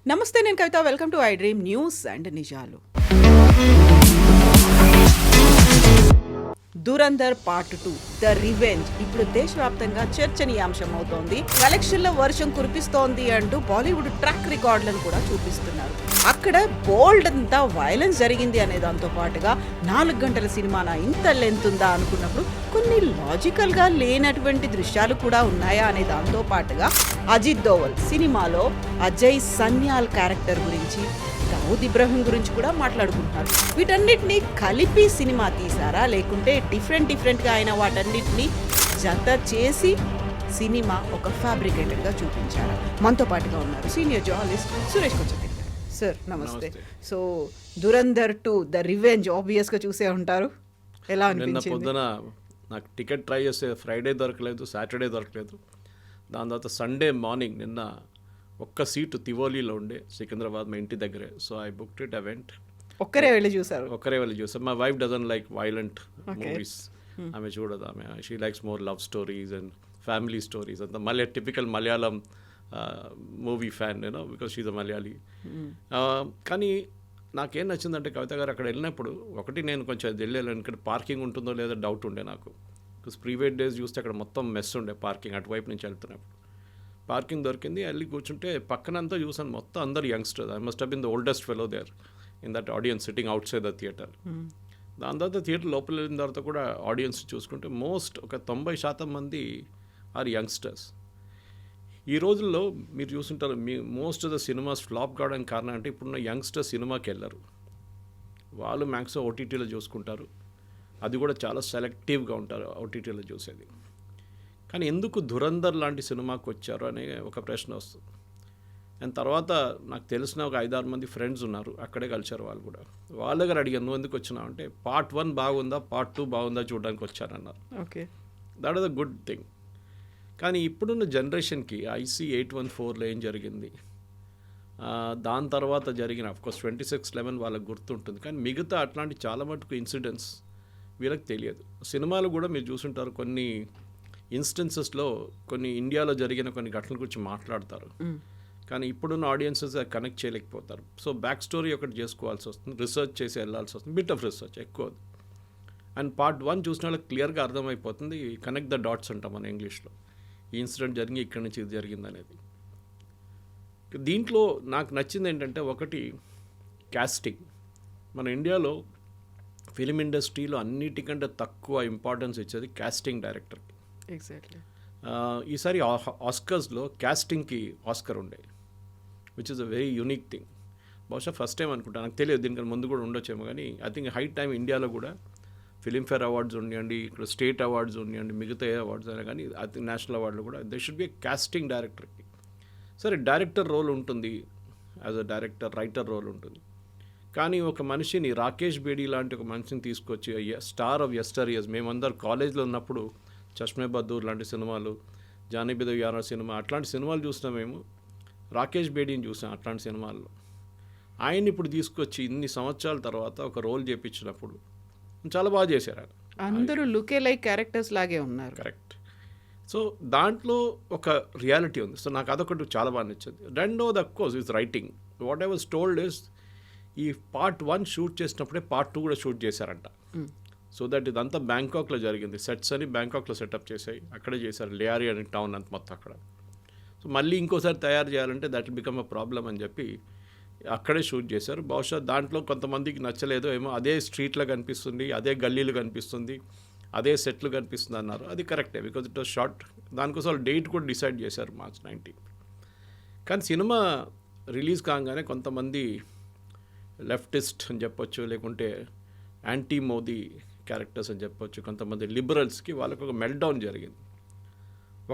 నమస్తే, నేను Kavitha. Welcome to I dream news and నిజాలు. దురంధర్ పార్ట్ 2 ద రివెంజ్ ఇప్పుడు దేశవ్యాప్తంగా చర్చనీయాంశం అవుతోంది. కలెక్షన్ల వర్షం కురిపిస్తోంది అంటూ బాలీవుడ్ ట్రాక్ రికార్డులను కూడా చూపిస్తున్నారు. అక్కడ బోల్డ్ అంతా వైలెన్స్ జరిగింది అనే దాంతో పాటుగా 4 గంటల సినిమానా ఇంత లెంత్ ఉందా అనుకున్నప్పుడు కొన్ని లాజికల్ గా లేనటువంటి దృశ్యాలు కూడా ఉన్నాయా అనే దాంతో పాటుగా అజిత్ దోవల్ సినిమాలో అజయ్ సన్యాల్ క్యారెక్టర్ గురించి, దావుద్ ఇబ్రహీం గురించి కూడా మాట్లాడుకుంటున్నారు. వీటన్నిటిని కలిపి సినిమా తీసారా, లేకుంటే డిఫరెంట్గా అయిన వాటన్నిటిని జత చేసి సినిమా ఒక ఫ్యాబ్రికేటెడ్గా చూపించారా? మనతో పాటుగా ఉన్నారు సీనియర్ జర్నలిస్ట్ సురేష్ కొంచెం. సార్ నమస్తే. సో దురంధర్ 2 ద రివెంజ్ ఆబ్వియస్గా చూసే ఉంటారు. ఎలా అనిపించింది? పొద్దున నాకు టికెట్ ట్రై చేస్తే ఫ్రైడే దొరకలేదు, సాటర్డే దొరకలేదు. దాని తర్వాత సండే మార్నింగ్ నిన్న ఒక్క సీటు తివోలీలో ఉండే, సికింద్రాబాద్ మా ఇంటి దగ్గరే. So I booked it. I went. ఒక్కరే వెళ్ళి చూసారు? ఒక్కరే వెళ్ళి చూసారు. My wife doesn't like violent movies. ఆమె చూడదు. ఆమె she likes more love stories and family stories. అంత మళ్ళీ టిపికల్ మలయాళం మూవీ ఫ్యాన్ నేను, బికాస్ షీజ్ అ మలయాళీ. కానీ నాకేం నచ్చిందంటే కవిత గారు, అక్కడ వెళ్ళినప్పుడు ఒకటి నేను కొంచెం వెళ్ళాను, ఇక్కడ పార్కింగ్ ఉంటుందో లేదో డౌట్ ఉండే నాకు. బికాస్ ప్రీవియస్ డేస్ చూస్తే అక్కడ మొత్తం మెస్ ఉండే పార్కింగ్, అటువైపు నుంచి వెళ్తున్నప్పుడు. పార్కింగ్ దొరికింది, వెళ్ళి కూర్చుంటే పక్కనంతా చూసాను మొత్తం అందరు youngsters. I must have been the oldest fellow there in that audience sitting outside the theatre. దాని తర్వాత థియేటర్ లోపల వెళ్ళిన తర్వాత కూడా ఆడియన్స్ చూసుకుంటే మోస్ట్ ఒక 90% మంది ఆర్ యంగ్స్టర్స్. ఈ రోజుల్లో మీరు చూస్తుంటారు, మీ most of the cinemas flop కావడానికి కారణం అంటే ఇప్పుడున్న యంగ్స్టర్స్ సినిమాకి వెళ్ళరు. వాళ్ళు మ్యాక్సిమం ఓటీటీలో చూసుకుంటారు. అది కూడా చాలా సెలెక్టివ్గా ఉంటారు ఓటీటీలో చూసేది. కానీ ఎందుకు ధురంధర్ లాంటి సినిమాకి వచ్చారు అనే ఒక ప్రశ్న వస్తుంది. అండ్ తర్వాత నాకు తెలిసిన ఒక 5-6 మంది ఫ్రెండ్స్ ఉన్నారు, అక్కడే కలిసారు వాళ్ళు కూడా. వాళ్ళ దగ్గర అడిగాను, నువ్వు ఎందుకు వచ్చినావు అంటే, పార్ట్ 1 బాగుందా, పార్ట్ 2 బాగుందా చూడడానికి వచ్చారన్నారు. Okay, that is a good thing. కానీ ఇప్పుడున్న జనరేషన్కి IC 814లో ఏం జరిగింది, దాని తర్వాత జరిగిన అఫ్కోర్స్ 26/11 వాళ్ళకి గుర్తుంటుంది. కానీ మిగతా అట్లాంటి చాలా మటుకు ఇన్సిడెంట్స్ వీళ్ళకి తెలియదు. సినిమాలు కూడా మీరు చూసుంటారు, కొన్ని ఇన్స్టెన్సెస్లో కొన్ని ఇండియాలో జరిగిన కొన్ని ఘటనల గురించి మాట్లాడతారు, కానీ ఇప్పుడున్న ఆడియన్సెస్ కనెక్ట్ చేయలేకపోతారు. సో బ్యాక్ స్టోరీ ఒకటి చేసుకోవాల్సి వస్తుంది, రీసెర్చ్ చేసి వెళ్ళాల్సి వస్తుంది, బిట్ ఆఫ్ రీసెర్చ్ ఎక్కువ. అండ్ పార్ట్ 1 చూసిన వాళ్ళకి క్లియర్గా అర్థమైపోతుంది, కనెక్ట్ ద డాట్స్ అంటాం మన ఇంగ్లీష్లో. ఈ ఇన్సిడెంట్ జరిగి ఇక్కడి నుంచి ఇది జరిగింది అనేది. దీంట్లో నాకు నచ్చింది ఏంటంటే, ఒకటి కాస్టింగ్. మన ఇండియాలో ఫిలిం ఇండస్ట్రీలో అన్నిటికంటే తక్కువ ఇంపార్టెన్స్ ఇచ్చేది కాస్టింగ్ డైరెక్టర్కి. ఎగ్జాక్ట్లీ. ఈసారి ఆస్కర్స్లో కాస్టింగ్కి ఆస్కర్ ఉండే, which is a very unique thing. బహుశా ఫస్ట్ టైం అనుకుంటా, నాకు తెలియదు, దీనికన్నా ముందు కూడా ఉండొచ్చేమో. కానీ ఐ థింక్ హై టైం ఇండియాలో కూడా ఫిలింఫేర్ అవార్డ్స్ ఉండండి, ఇక్కడ స్టేట్ అవార్డ్స్ ఉండండి, మిగతా ఏ అవార్డ్స్ అయినా కానీ ఐ థింక్ నేషనల్ అవార్డులు కూడా దే షుడ్ బి కాస్టింగ్ డైరెక్టర్కి. సరే, డైరెక్టర్ రోల్ ఉంటుంది, as a director writer role ఉంటుంది. కానీ ఒక మనిషిని, రాకేష్ బేడీ లాంటి ఒక మనిషిని తీసుకొచ్చి, స్టార్ ఆఫ్ యస్టర్ ఇయర్స్, మేమందరూ కాలేజ్లో ఉన్నప్పుడు చష్మే బద్దూర్ లాంటి సినిమాలు, జానీ బి యారా సినిమా, అట్లాంటి సినిమాలు చూసినా మేము. రాకేష్ బేడీని చూసాం అట్లాంటి సినిమాల్లో. ఆయన ఇప్పుడు తీసుకొచ్చి ఇన్ని సంవత్సరాల తర్వాత ఒక రోల్ చేయించినప్పుడు చాలా బాగా చేశారు ఆయన. అందరూ లుకే లైక్ క్యారెక్టర్స్ లాగే ఉన్నారు. కరెక్ట్. సో దాంట్లో ఒక రియాలిటీ ఉంది. సో నాకు అదొకటి చాలా బాగా నచ్చింది. రెండోది of course is writing. What I was told is, ఈ పార్ట్ 1 షూట్ చేసినప్పుడే పార్ట్ 2 కూడా షూట్ చేశారంట. సో దట్ ఇదంతా బ్యాంకాక్లో జరిగింది. సెట్స్ అని బ్యాంకాక్లో సెటప్ చేశాయి, అక్కడే చేశారు. లియారీ అనే టౌన్ అంత మొత్తం అక్కడ. సో మళ్ళీ ఇంకోసారి తయారు చేయాలంటే that will become a problem అని చెప్పి అక్కడే షూట్ చేశారు. బహుశా దాంట్లో కొంతమందికి నచ్చలేదో ఏమో, అదే స్ట్రీట్లో కనిపిస్తుంది, అదే గల్లీలు కనిపిస్తుంది, అదే సెట్లు కనిపిస్తుంది అన్నారు. అది కరెక్టే, బికాజ్ ఇట్ వాజ్ షార్ట్. దానికోసం వాళ్ళు డేట్ కూడా డిసైడ్ చేశారు, March 19. కానీ సినిమా రిలీజ్ కాగానే కొంతమంది లెఫ్టిస్ట్ అని చెప్పొచ్చు, లేకుంటే యాంటీ మోదీ క్యారెక్టర్స్ అని చెప్పొచ్చు, కొంతమంది లిబరల్స్కి వాళ్ళకు ఒక మెల్ట్డౌన్ జరిగింది.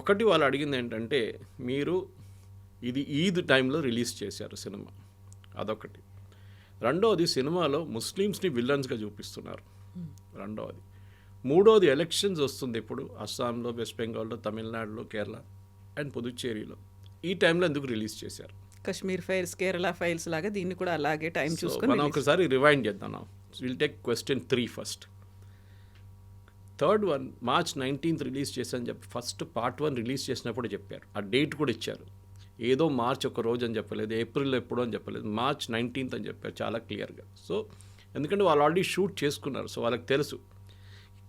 ఒకటి వాళ్ళు అడిగింది ఏంటంటే, మీరు ఇది ఈద్ టైంలో రిలీజ్ చేశారు సినిమా, అదొకటి. రెండవది, సినిమాలో ముస్లిమ్స్ని విల్లన్స్గా చూపిస్తున్నారు, రెండవది. మూడవది, ఎలక్షన్స్ వస్తుంది ఇప్పుడు అస్సాంలో, వెస్ట్ బెంగాల్లో, తమిళనాడులో, కేరళ అండ్ పుదుచ్చేరిలో. ఈ టైంలో ఎందుకు రిలీజ్ చేశారు? కశ్మీర్ ఫైల్స్, కేరళ ఫైల్స్ లాగా దీన్ని కూడా అలాగే టైం చూసుకొని మనం ఒకసారి రివైండ్ చేద్దాం. Will take question 3 first. Third one March 19th release చేశాను చెప్పి ఫస్ట్ పార్ట్ 1 రిలీజ్ చేసినప్పుడు చెప్పారు. ఆ డేట్ కూడా ఇచ్చారు. ఏదో మార్చ్ ఒక రోజు అని చెప్పలేదు, ఏప్రిల్ ఎప్పుడో అని చెప్పలేదు, March 19th అని చెప్పారు చాలా క్లియర్గా. సో ఎందుకంటే వాళ్ళు ఆల్రెడీ షూట్ చేసుకున్నారు, సో వాళ్ళకి తెలుసు.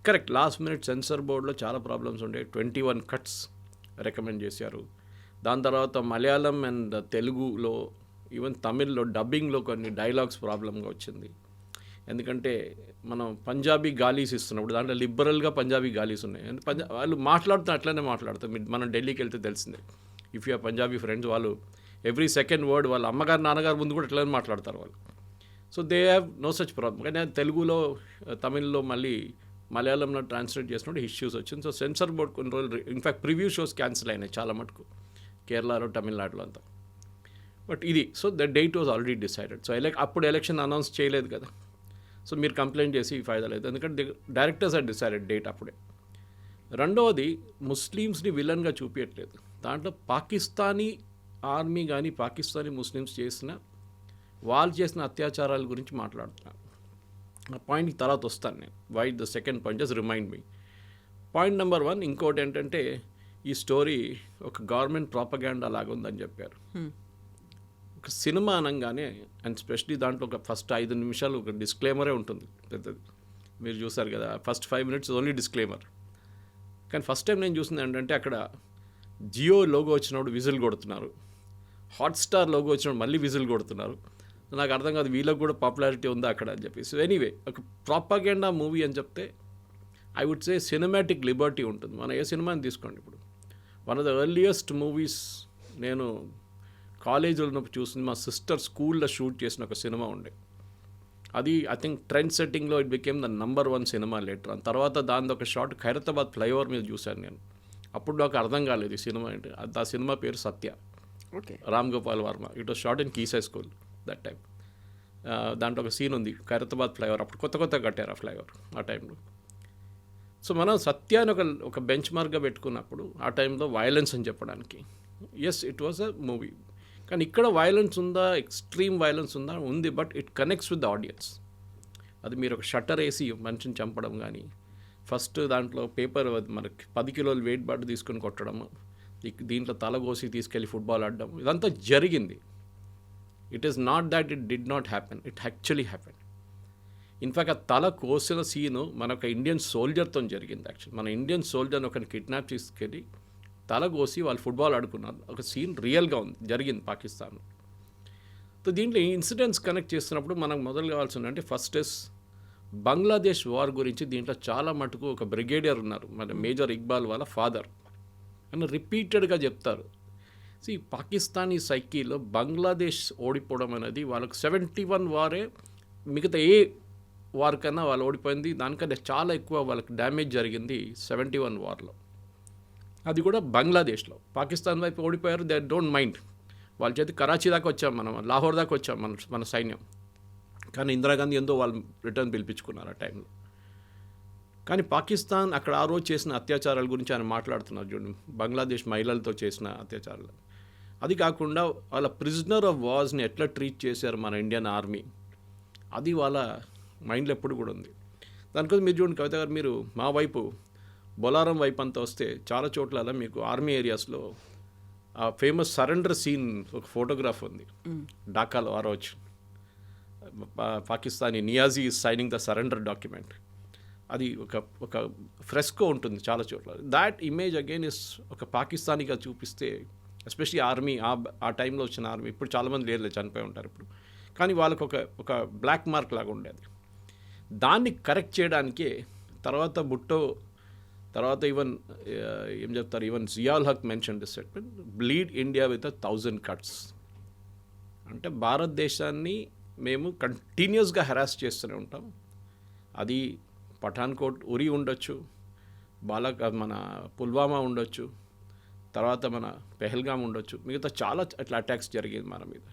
కరెక్ట్, లాస్ట్ మినిట్ సెన్సార్ బోర్డులో చాలా ప్రాబ్లమ్స్ ఉండే, 21 కట్స్ రికమెండ్ చేశారు. దాని తర్వాత మలయాళం అండ్ తెలుగులో ఈవెన్ తమిళ్లో డబ్బింగ్లో కొన్ని డైలాగ్స్ ప్రాబ్లంగా వచ్చింది. ఎందుకంటే మనం పంజాబీ గాలీస్ ఇస్తున్నప్పుడు దాంట్లో లిబరల్గా పంజాబీ గాలీస్ ఉన్నాయి. వాళ్ళు మాట్లాడుతూ అట్లనే మాట్లాడతారు. మనం ఢిల్లీకి వెళ్తే తెలిసిందే, ఇఫ్ యూ పంజాబీ ఫ్రెండ్స్, వాళ్ళు ఎవ్రీ సెకండ్ వర్డ్ వాళ్ళ అమ్మగారు నాన్నగారు ముందు కూడా అట్లనే మాట్లాడతారు వాళ్ళు. So they have no such problem. కానీ తెలుగులో తమిళ్లో మళ్ళీ మలయాళంలో ట్రాన్స్లేట్ చేసినప్పుడు ఇష్యూస్ వచ్చింది. సో సెన్సార్ బోర్డ్ కొన్ని రోజులు ఇన్ఫ్యాక్ట్ ప్రివ్యూ షోస్ క్యాన్సిల్ అయినాయి చాలా మటుకు కేరళలో తమిళనాడులో అంతా. బట్ ఇది so the date was already decided. So అప్పుడు ఎలక్షన్ అనౌన్స్ చేయలేదు కదా, సో మీరు కంప్లైంట్ చేసి ఫైదా లేదు, ఎందుకంటే డైరెక్టర్స్ ఆర్ డిసైడెడ్ డేట్ అప్పుడే. రెండవది, ముస్లిమ్స్ని విలన్గా చూపించట్లేదు దాంట్లో. పాకిస్తానీ ఆర్మీ కానీ పాకిస్తానీ ముస్లిమ్స్ వాళ్ళు చేసిన అత్యాచారాల గురించి మాట్లాడుతున్నాను. ఆ పాయింట్కి తర్వాత వస్తాను నేను. Why the second point just remind me. Point number 1 ఇంకోటి ఏంటంటే, ఈ స్టోరీ ఒక గవర్నమెంట్ ప్రాపగాండా లాగా ఉందని చెప్పారు. ఒక సినిమా అనగానే అండ్ స్పెషలీ దాంట్లో ఒక ఫస్ట్ 5 నిమిషాలు ఒక డిస్క్లైమరే ఉంటుంది పెద్దది. మీరు చూసారు కదా, ఫస్ట్ 5 minutes ఓన్లీ డిస్క్లైమర్. కానీ ఫస్ట్ టైం నేను చూసింది ఏంటంటే, అక్కడ జియో లోగో వచ్చినప్పుడు విజిల్ కొడుతున్నారు, హాట్స్టార్ లోగో వచ్చినప్పుడు మళ్ళీ విజిల్ కొడుతున్నారు. నాకు అర్థం కాదు వీళ్ళకి కూడా పాపులారిటీ ఉందా అక్కడ అని చెప్పి. సో ఎనీవే, ఒక ప్రాపగాండా మూవీ అని చెప్తే I would say cinematic liberty ఉంటుంది. మనం ఏ సినిమాని తీసుకోండి, ఇప్పుడు one of the earliest movies నేను కాలేజీలో ఉన్నప్పుడు చూసింది, మా సిస్టర్ స్కూల్లో షూట్ చేసిన ఒక సినిమా ఉండే. అది ఐ థింక్ ట్రెండ్ సెట్టింగ్లో it became the number 1 cinema later. ఆ తర్వాత దాని ఒక షార్ట్ ఖైరతాబాద్ ఫ్లైఓవర్ మీద చూశాను నేను. అప్పుడు నాకు అర్థం కాలేదు ఈ సినిమా ఏంటి. ఆ సినిమా పేరు Satya, okay, Ram Gopal Varma. It was shot in కీసై స్కూల్ దట్ టైం. దాంట్లో ఒక సీన్ ఉంది, ఖైరతాబాద్ ఫ్లైఓవర్. అప్పుడు కొత్త కట్టారు ఆ ఫ్లైఓవర్ ఆ టైంలో. సో మనం సత్యాన్ని ఒక బెంచ్ మార్క్గా పెట్టుకున్నప్పుడు ఆ టైంలో వైలెన్స్ అని చెప్పడానికి, yes it was a movie. కానీ ఇక్కడ వైలెన్స్ ఉందా, ఎక్స్ట్రీమ్ వైలెన్స్ ఉందా, ఉంది. But it connects with the audience. అది మీరు ఒక షట్టర్ వేసి మనిషిని చంపడం కానీ, ఫస్ట్ దాంట్లో పేపర్ మనకి 10 కిలోలు వెయిట్ బాట్ తీసుకొని కొట్టడం, దీంట్లో తల కోసి తీసుకెళ్ళి ఫుట్బాల్ ఆడడం, ఇదంతా జరిగింది. It is not that it did not happen, it actually happen. In fact ఆ తల కోసిన సీను మన ఒక ఇండియన్ సోల్జర్తో జరిగింది. యాక్చువల్లీ మన ఇండియన్ సోల్జర్ని ఒకరిని కిడ్నాప్ తీసుకెళ్ళి తల కోసి వాళ్ళు ఫుట్బాల్ ఆడుకున్నారు. ఒక సీన్ రియల్గా ఉంది, జరిగింది పాకిస్తాన్లో. సో దీంట్లో ఇన్సిడెంట్స్ కనెక్ట్ చేస్తున్నప్పుడు మనకు మొదలు కావాల్సింది అంటే, ఫస్ట్ ఇస్ బంగ్లాదేశ్ వార్ గురించి. దీంట్లో చాలా మటుకు ఒక బ్రిగేడియర్ ఉన్నారు, మన మేజర్ ఇక్బాల్ వాళ్ళ ఫాదర్, అని రిపీటెడ్గా చెప్తారు. సో ఈ పాకిస్తానీ సైకీలో బంగ్లాదేశ్ ఓడిపోవడం అనేది వాళ్ళకు 71 వారే మిగతా ఏ వార్ కన్నా వాళ్ళు ఓడిపోయింది, దానికంటే చాలా ఎక్కువ వాళ్ళకి డ్యామేజ్ జరిగింది 71 వార్లో. అది కూడా బంగ్లాదేశ్లో. పాకిస్తాన్ వైపు ఓడిపోయారు, దే డోంట్ మైండ్. వాళ్ళ చేతి కరాచీ దాకా వచ్చాం మనం, లాహోర్ దాకా వచ్చాం మన సైన్యం. కానీ ఇందిరాగాంధీ ఎంతో వాళ్ళు రిటర్న్ పిలిపించుకున్నారు ఆ టైంలో. కానీ పాకిస్తాన్ అక్కడ ఆ రోజు చేసిన అత్యాచారాల గురించి ఆయన మాట్లాడుతున్నారు చూడండి, బంగ్లాదేశ్ మహిళలతో చేసిన అత్యాచారాలు. అది కాకుండా వాళ్ళ ప్రిజనర్ ఆఫ్ వార్స్ని ఎట్లా ట్రీట్ చేశారు మన ఇండియన్ ఆర్మీ, అది వాళ్ళ మైండ్లో ఎప్పుడు కూడా ఉంది. దానికోసం మీరు చూడండి కవిత గారు, మీరు మా వైపు బొలారం వైపు అంతా వస్తే చాలా చోట్ల మీకు ఆర్మీ ఏరియాస్లో ఆ ఫేమస్ సరెండర్ సీన్ ఒక ఫోటోగ్రాఫ్ ఉంది ఢాకాలో. ఆ రోజు Pakistani Niazi is signing the surrender document. అది ఒక ఫ్రెస్కో ఉంటుంది చాలా చోట్ల. దాట్ ఇమేజ్ అగైన్ ఇస్ ఒక పాకిస్తానీగా చూపిస్తే, ఎస్పెషలీ ఆర్మీ ఆ టైంలో వచ్చిన ఆర్మీ, ఇప్పుడు చాలామంది లేరు, చనిపోయి ఉంటారు ఇప్పుడు, కానీ వాళ్ళకు ఒక బ్లాక్ మార్క్ లాగా ఉండేది. దాన్ని కరెక్ట్ చేయడానికే తర్వాత భుట్టో, తర్వాత ఈవెన్ ఏం చెప్తారు, even Zia ul Haq mention this statement, bleed India with 1000 cuts. అంటే భారతదేశాన్ని మేము కంటిన్యూస్గా హెరాస్ చేస్తూనే ఉంటాం. అది పఠాన్కోట్ ఉరి ఉండొచ్చు, మన పుల్వామా ఉండొచ్చు, తర్వాత మన పెహల్గాం ఉండొచ్చు, మిగతా చాలా అట్లా అటాక్స్ జరిగేది మన మీద.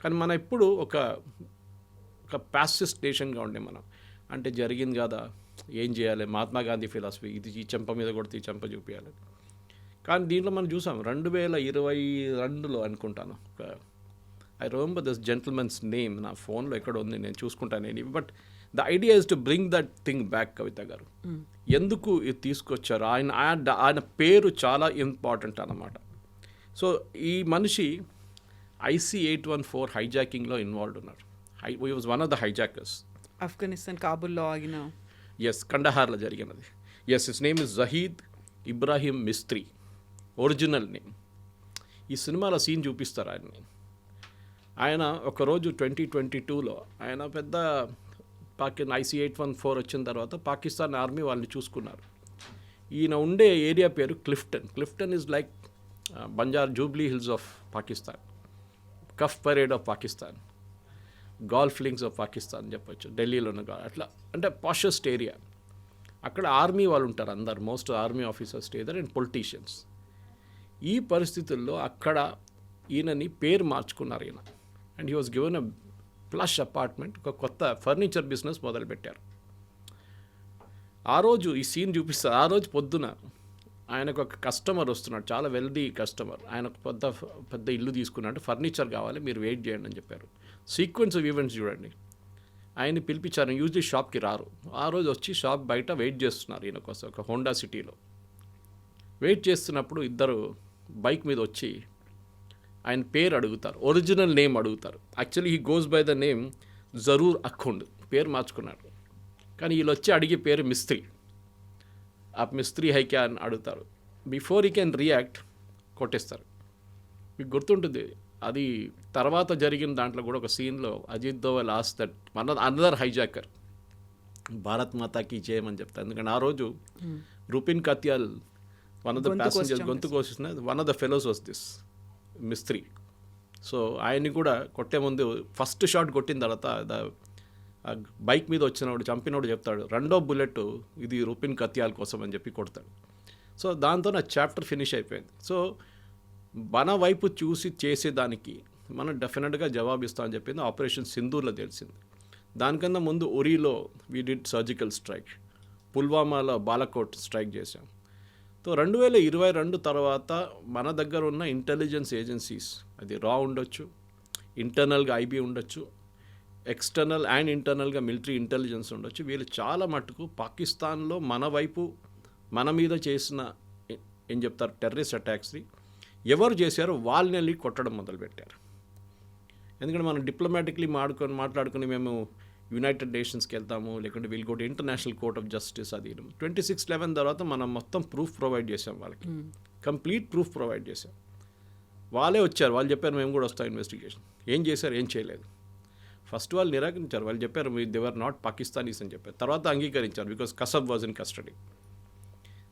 కానీ మనం ఎప్పుడు ఒక ప్యాసిస్ట్ నేషన్గా ఉండే మనం. అంటే జరిగింది కదా, ఏం చేయాలి, మహాత్మా గాంధీ ఫిలాసఫీ, ఇది ఈ చెంప మీద కొడితే ఈ చెంప చూపించాలి. కానీ దీంట్లో మనం చూసాం 2022లో అనుకుంటాను, I remember this gentleman's name, నా ఫోన్లో ఎక్కడ ఉంది, నేను చూసుకుంటాను. But the idea is to bring that thing back Kavitha garu. ఎందుకు ఇది తీసుకొచ్చారు, ఆయన పేరు చాలా ఇంపార్టెంట్ అన్నమాట. సో ఈ మనిషి IC-814 హైజాకింగ్లో ఇన్వాల్వ్ ఉన్నారు. He was one of the hijackers. Afghanistan కాబుల్లో ఆగిన కండహార్లో జరిగినది. His name is Zahid Ibrahim Mistry, original name. ఈ సినిమాలో సీన్ చూపిస్తారు ఆయన్ని. ఆయన ఒకరోజు 2022లో ఆయన పెద్ద IC-814 వచ్చిన తర్వాత పాకిస్తాన్ ఆర్మీ వాళ్ళని చూసుకున్నారు. ఈయన ఉండే ఏరియా పేరు Clifton is like Banjara Jubilee Hills of Pakistan, Cuff Parade of Pakistan, Golf Links of Pakistan చెప్పొచ్చు, ఢిల్లీలో ఉన్న అట్లా అంటే పాషెస్ట్ ఏరియా. అక్కడ ఆర్మీ వాళ్ళు ఉంటారు అందరు, most army officers stay there and politicians. ఈ పరిస్థితుల్లో అక్కడ ఈయనని పేరు మార్చుకున్నారు ఈయన. And he was given a plush apartment, ఒక కొత్త ఫర్నిచర్ బిజినెస్ మొదలుపెట్టారు. ఆ రోజు ఈ సీన్ చూపిస్తారు. ఆ రోజు పొద్దున ఆయనకు ఒక కస్టమర్ వస్తున్నాడు, చాలా వెల్దీ కస్టమర్. ఆయన పెద్ద ఇల్లు తీసుకున్నాడు, ఫర్నిచర్ కావాలి, మీరు వెయిట్ చేయండి అని చెప్పారు. సీక్వెన్స్ ఆఫ్ ఈవెంట్స్ చూడండి. ఆయన్ని పిలిపించారు. యూజువల్లీ షాప్కి రారు. ఆ రోజు వచ్చి షాప్ బయట వెయిట్ చేస్తున్నారు ఈయన కోసం, ఒక హోండా సిటీలో వెయిట్ చేస్తున్నప్పుడు ఇద్దరు బైక్ మీద వచ్చి ఆయన పేరు అడుగుతారు, ఒరిజినల్ నేమ్ అడుగుతారు. Actually he goes by the name Zarur Akhund, పేరు మార్చుకున్నాడు. కానీ వీళ్ళు వచ్చి అడిగే పేరు మిస్త్రీ. ఆ మిస్త్రీ హైక్యా అని అడుగుతారు. బిఫోర్ హీ కెన్ రియాక్ట్ కొట్టేస్తారు. మీకు గుర్తుంటుంది అది తర్వాత జరిగిన దాంట్లో కూడా ఒక సీన్లో Ajit Doval as that another hijacker Bharat మాతాకి చేయమని చెప్తారు. ఎందుకంటే ఆ రోజు Rupin Katyal one of the passengers గొంతు కోసిన one of the fellows was this Mistry. So ఆయన్ని కూడా కొట్టే ముందు ఫస్ట్ షాట్ కొట్టిన తర్వాత బైక్ మీద వచ్చినవాడు చంపినోడు చెప్తాడు, రెండో బుల్లెట్ ఇది రూపిన్ కత్యాల్ కోసం అని చెప్పి కొడతాడు. సో దాంతో నా చాప్టర్ ఫినిష్ అయిపోయింది. సో మన వైపు చూసి చేసేదానికి మనం డెఫినెట్గా జవాబిస్తామని చెప్పింది ఆపరేషన్ సింధూర్లో తెలిసింది. దానికన్నా ముందు ఉరీలో వీ డిడ్ సర్జికల్ స్ట్రైక్, పుల్వామాలో బాలకోట్ స్ట్రైక్ చేశాం. సో 2022 తర్వాత మన దగ్గర ఉన్న ఇంటెలిజెన్స్ ఏజెన్సీస్, అది రా ఉండొచ్చు, ఇంటర్నల్గా IB ఉండొచ్చు, ఎక్స్టర్నల్ అండ్ ఇంటర్నల్గా మిలిటరీ ఇంటెలిజెన్స్ ఉండొచ్చు, వీళ్ళు చాలా మట్టుకు పాకిస్తాన్లో మన వైపు మన మీద చేసిన ఏం చెప్తారు టెర్రరిస్ట్ అటాక్స్ని ఎవరు చేశారో వాళ్ళని వెళ్ళి కొట్టడం మొదలుపెట్టారు. ఎందుకంటే మనం డిప్లొమాటిక్లీ మాట్లాడుకుని మేము యునైటెడ్ నేషన్స్కి వెళ్తాము, లేకుంటే we'll go to international court of justice. అది 26/11 తర్వాత మనం మొత్తం ప్రూఫ్ ప్రొవైడ్ చేసాం వాళ్ళకి, కంప్లీట్ ప్రూఫ్ ప్రొవైడ్ చేసాం. వాళ్ళే వచ్చారు, వాళ్ళు చెప్పారు మేము కూడా వస్తాం ఇన్వెస్టిగేషన్. ఏం చేశారు, ఏం చేయలేదు. ఫస్ట్ వాళ్ళు నిరాకరించారు, వాళ్ళు చెప్పారు దే వర్ నాట్ పాకిస్తానీస్ అని చెప్పారు. తర్వాత అంగీకరించారు because Kasab was in custody.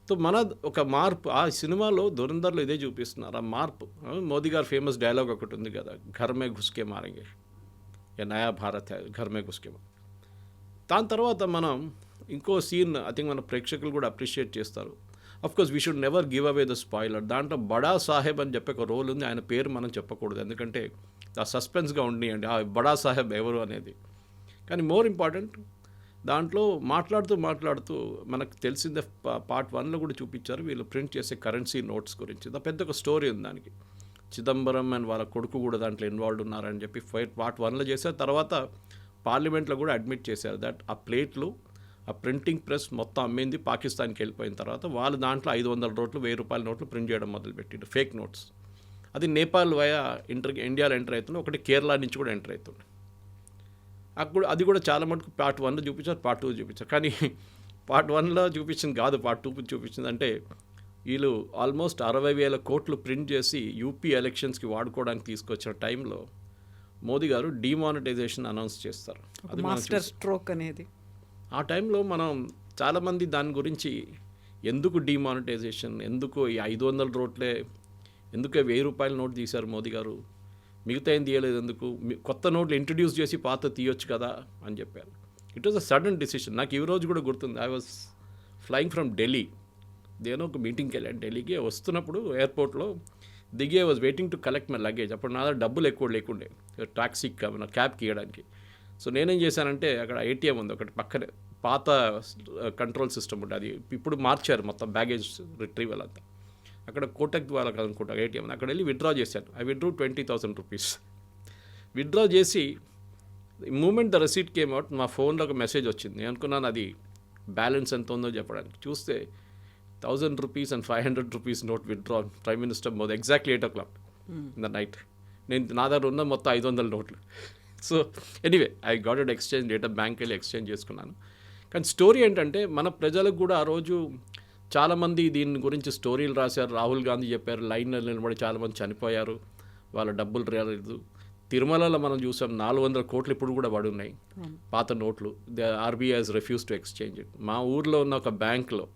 So మన ఒక మార్పు ఆ సినిమాలో దురందర్లో ఇదే చూపిస్తున్నారు. ఆ మార్పు మోదీ గారు ఫేమస్ డైలాగ్ ఒకటి ఉంది కదా, ఘర్ మే ఘుస్కే మారేంగే, నయా భారత్ హై ఘర్ మే ఘుస్కే. దాని తర్వాత మనం ఇంకో సీన్ ఐ థింక్ మన ప్రేక్షకులు కూడా అప్రిషియేట్ చేస్తారు. Of course we should never give away the spoiler. దాంట్లో బడా సాహెబ్ అని చెప్పే ఒక రోల్ ఉంది, ఆయన పేరు మనం చెప్పకూడదు ఎందుకంటే ఆ సస్పెన్స్గా ఉండియండి ఆ బడా సాహెబ్ ఎవరు అనేది. కానీ మోర్ ఇంపార్టెంట్ దాంట్లో మాట్లాడుతూ మనకు తెలిసిందే పార్ట్ 1లో కూడా చూపించారు, వీళ్ళు ప్రింట్ చేసే కరెన్సీ నోట్స్ గురించి. పెద్ద ఒక స్టోరీ ఉంది దానికి. చిదంబరం అండ్ వాళ్ళ కొడుకు కూడా దాంట్లో ఇన్వాల్వ్ ఉన్నారని చెప్పి పార్ట్ 1లో చేశారు. తర్వాత పార్లమెంట్లో కూడా అడ్మిట్ చేశారు దట్ ఆ ప్లేట్లు ఆ ప్రింటింగ్ ప్రెస్ మొత్తం అమ్మింది పాకిస్తాన్కి వెళ్ళిపోయిన తర్వాత వాళ్ళు దాంట్లో 500 నోట్లు 1000 రూపాయల నోట్లు ప్రింట్ చేయడం మొదలుపెట్టిండు, ఫేక్ నోట్స్. అది నేపాల్ వయా ఇండియాలో ఎంటర్ అవుతుంది, ఒకటి కేరళ నుంచి కూడా ఎంటర్ అవుతుంది. అప్పుడు అది కూడా చాలా మటుకు పార్ట్ 1లో చూపించారు, పార్ట్ 2 చూపించారు. కానీ పార్ట్ 1లో చూపించింది కాదు, పార్ట్ 2 చూపించింది. అంటే వీళ్ళు ఆల్మోస్ట్ 60,000 కోట్లు ప్రింట్ చేసి యూపీ ఎలక్షన్స్కి వాడుకోవడానికి తీసుకొచ్చిన టైంలో మోదీ గారు డిమానిటైజేషన్ అనౌన్స్ చేస్తారు. అది మాస్టర్ స్ట్రోక్ అనేది. ఆ టైంలో మనం చాలామంది దాని గురించి ఎందుకు డిమానిటైజేషన్, ఎందుకు ఈ 500 నోట్లే, ఎందుకు 1000 రూపాయల నోట్ తీశారు మోదీ గారు, మిగతా ఏం తీయలేదు ఎందుకు, కొత్త నోట్లు ఇంట్రడ్యూస్ చేసి పాత తీయొచ్చు కదా అని చెప్పారు. It was a sudden decision. నాకు ఈ రోజు కూడా గుర్తుంది, I was flying from Delhi, దేనో ఒక మీటింగ్కి వెళ్ళాను ఢిల్లీకి. వస్తున్నప్పుడు ఎయిర్పోర్ట్లో దిగి I was waiting to collect my luggage. అప్పుడు నా దగ్గర డబ్బులు ఎక్కువ లేకుండే టాక్సీకి క్యాబ్కి ఇవ్వడానికి. సో నేనేం చేశానంటే అక్కడ ATM ఉంది ఒకటి పక్కనే, పాత కంట్రోల్ సిస్టమ్ ఉంటుంది, అది ఇప్పుడు మార్చారు మొత్తం బ్యాగేజ్ రిట్రీవల్ అంతా. అక్కడ కోటక్ వాళ్ళకి అనుకుంటా ATM, అక్కడ వెళ్ళి విత్డ్రా చేశాను. I withdrew 20,000 rupees. విత్డ్రా చేసి moment the receipt came out మా ఫోన్లో ఒక మెసేజ్ వచ్చింది. నేను అనుకున్నాను అది బ్యాలెన్స్ ఎంత ఉందో చెప్పడానికి. చూస్తే 1000 rupees and 500 rupees note withdraw prime minister Modi exactly 8 o'clock in the night. నా దగ్గర ఉన్న మొత్తం 500 నోట్లు. So anyway I got it exchange data bank వెళ్ళి ఎక్స్చేంజ్ చేసుకున్నాను. కానీ స్టోరీ ఏంటంటే మన ప్రజలకు కూడా ఆ రోజు చాలామంది దీని గురించి స్టోరీలు రాశారు. రాహుల్ గాంధీ చెప్పారు, లైన్లో నిలబడి చాలామంది చనిపోయారు, వాళ్ళ డబ్బులు రాలేదు. తిరుమలలో మనం చూసాం 400 కోట్లు ఇప్పుడు కూడా పడి ఉన్నాయి పాత నోట్లు. RBI has refuse to exchange it. మా ఊర్లో ఉన్న ఒక బ్యాంక్లో,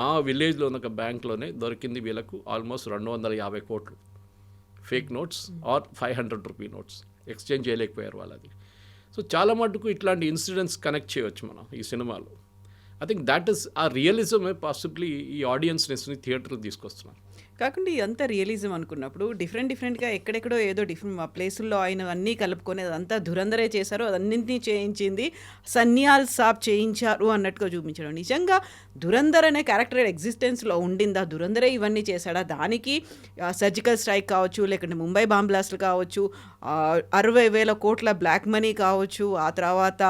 మా విలేజ్లో ఉన్న ఒక బ్యాంక్లోనే దొరికింది వీళ్ళకు ఆల్మోస్ట్ 250 కోట్లు fake notes or 500 rupee notes. Exchange చేయలేకపోయారు వాళ్ళది. సో చాలా మటుకు ఇట్లాంటి ఇన్సిడెంట్స్ కనెక్ట్ చేయవచ్చు మనం ఈ సినిమాలో. ఐ థింక్ దాట్ ఈస్ ఆ రియలిజమే పాసిబ్లీ ఈ ఆడియన్స్ని థియేటర్కి తీసుకొస్తున్నారు. కాకుండా ఇదంతా రియలిజం అనుకున్నప్పుడు డిఫరెంట్గా ఎక్కడెక్కడో ఏదో డిఫరెంట్ ప్లేసుల్లో ఆయన అన్నీ కలుపుకొని అదంతా ధురంధరే చేశారు, అదన్నింటినీ చేయించింది సన్యాల్ సాబ్ చేయించారు అన్నట్టుగా చూపించడం. నిజంగా ధురంధర్ అనే క్యారెక్టర్ ఎగ్జిస్టెన్స్లో ఉండిందా? ధురంధరే ఇవన్నీ చేశాడా? దానికి సర్జికల్ స్ట్రైక్ కావచ్చు, లేకుంటే ముంబై బాంబ్ బ్లాస్ట్లు కావచ్చు, 60,000 కోట్ల బ్లాక్ మనీ కావచ్చు, ఆ తర్వాత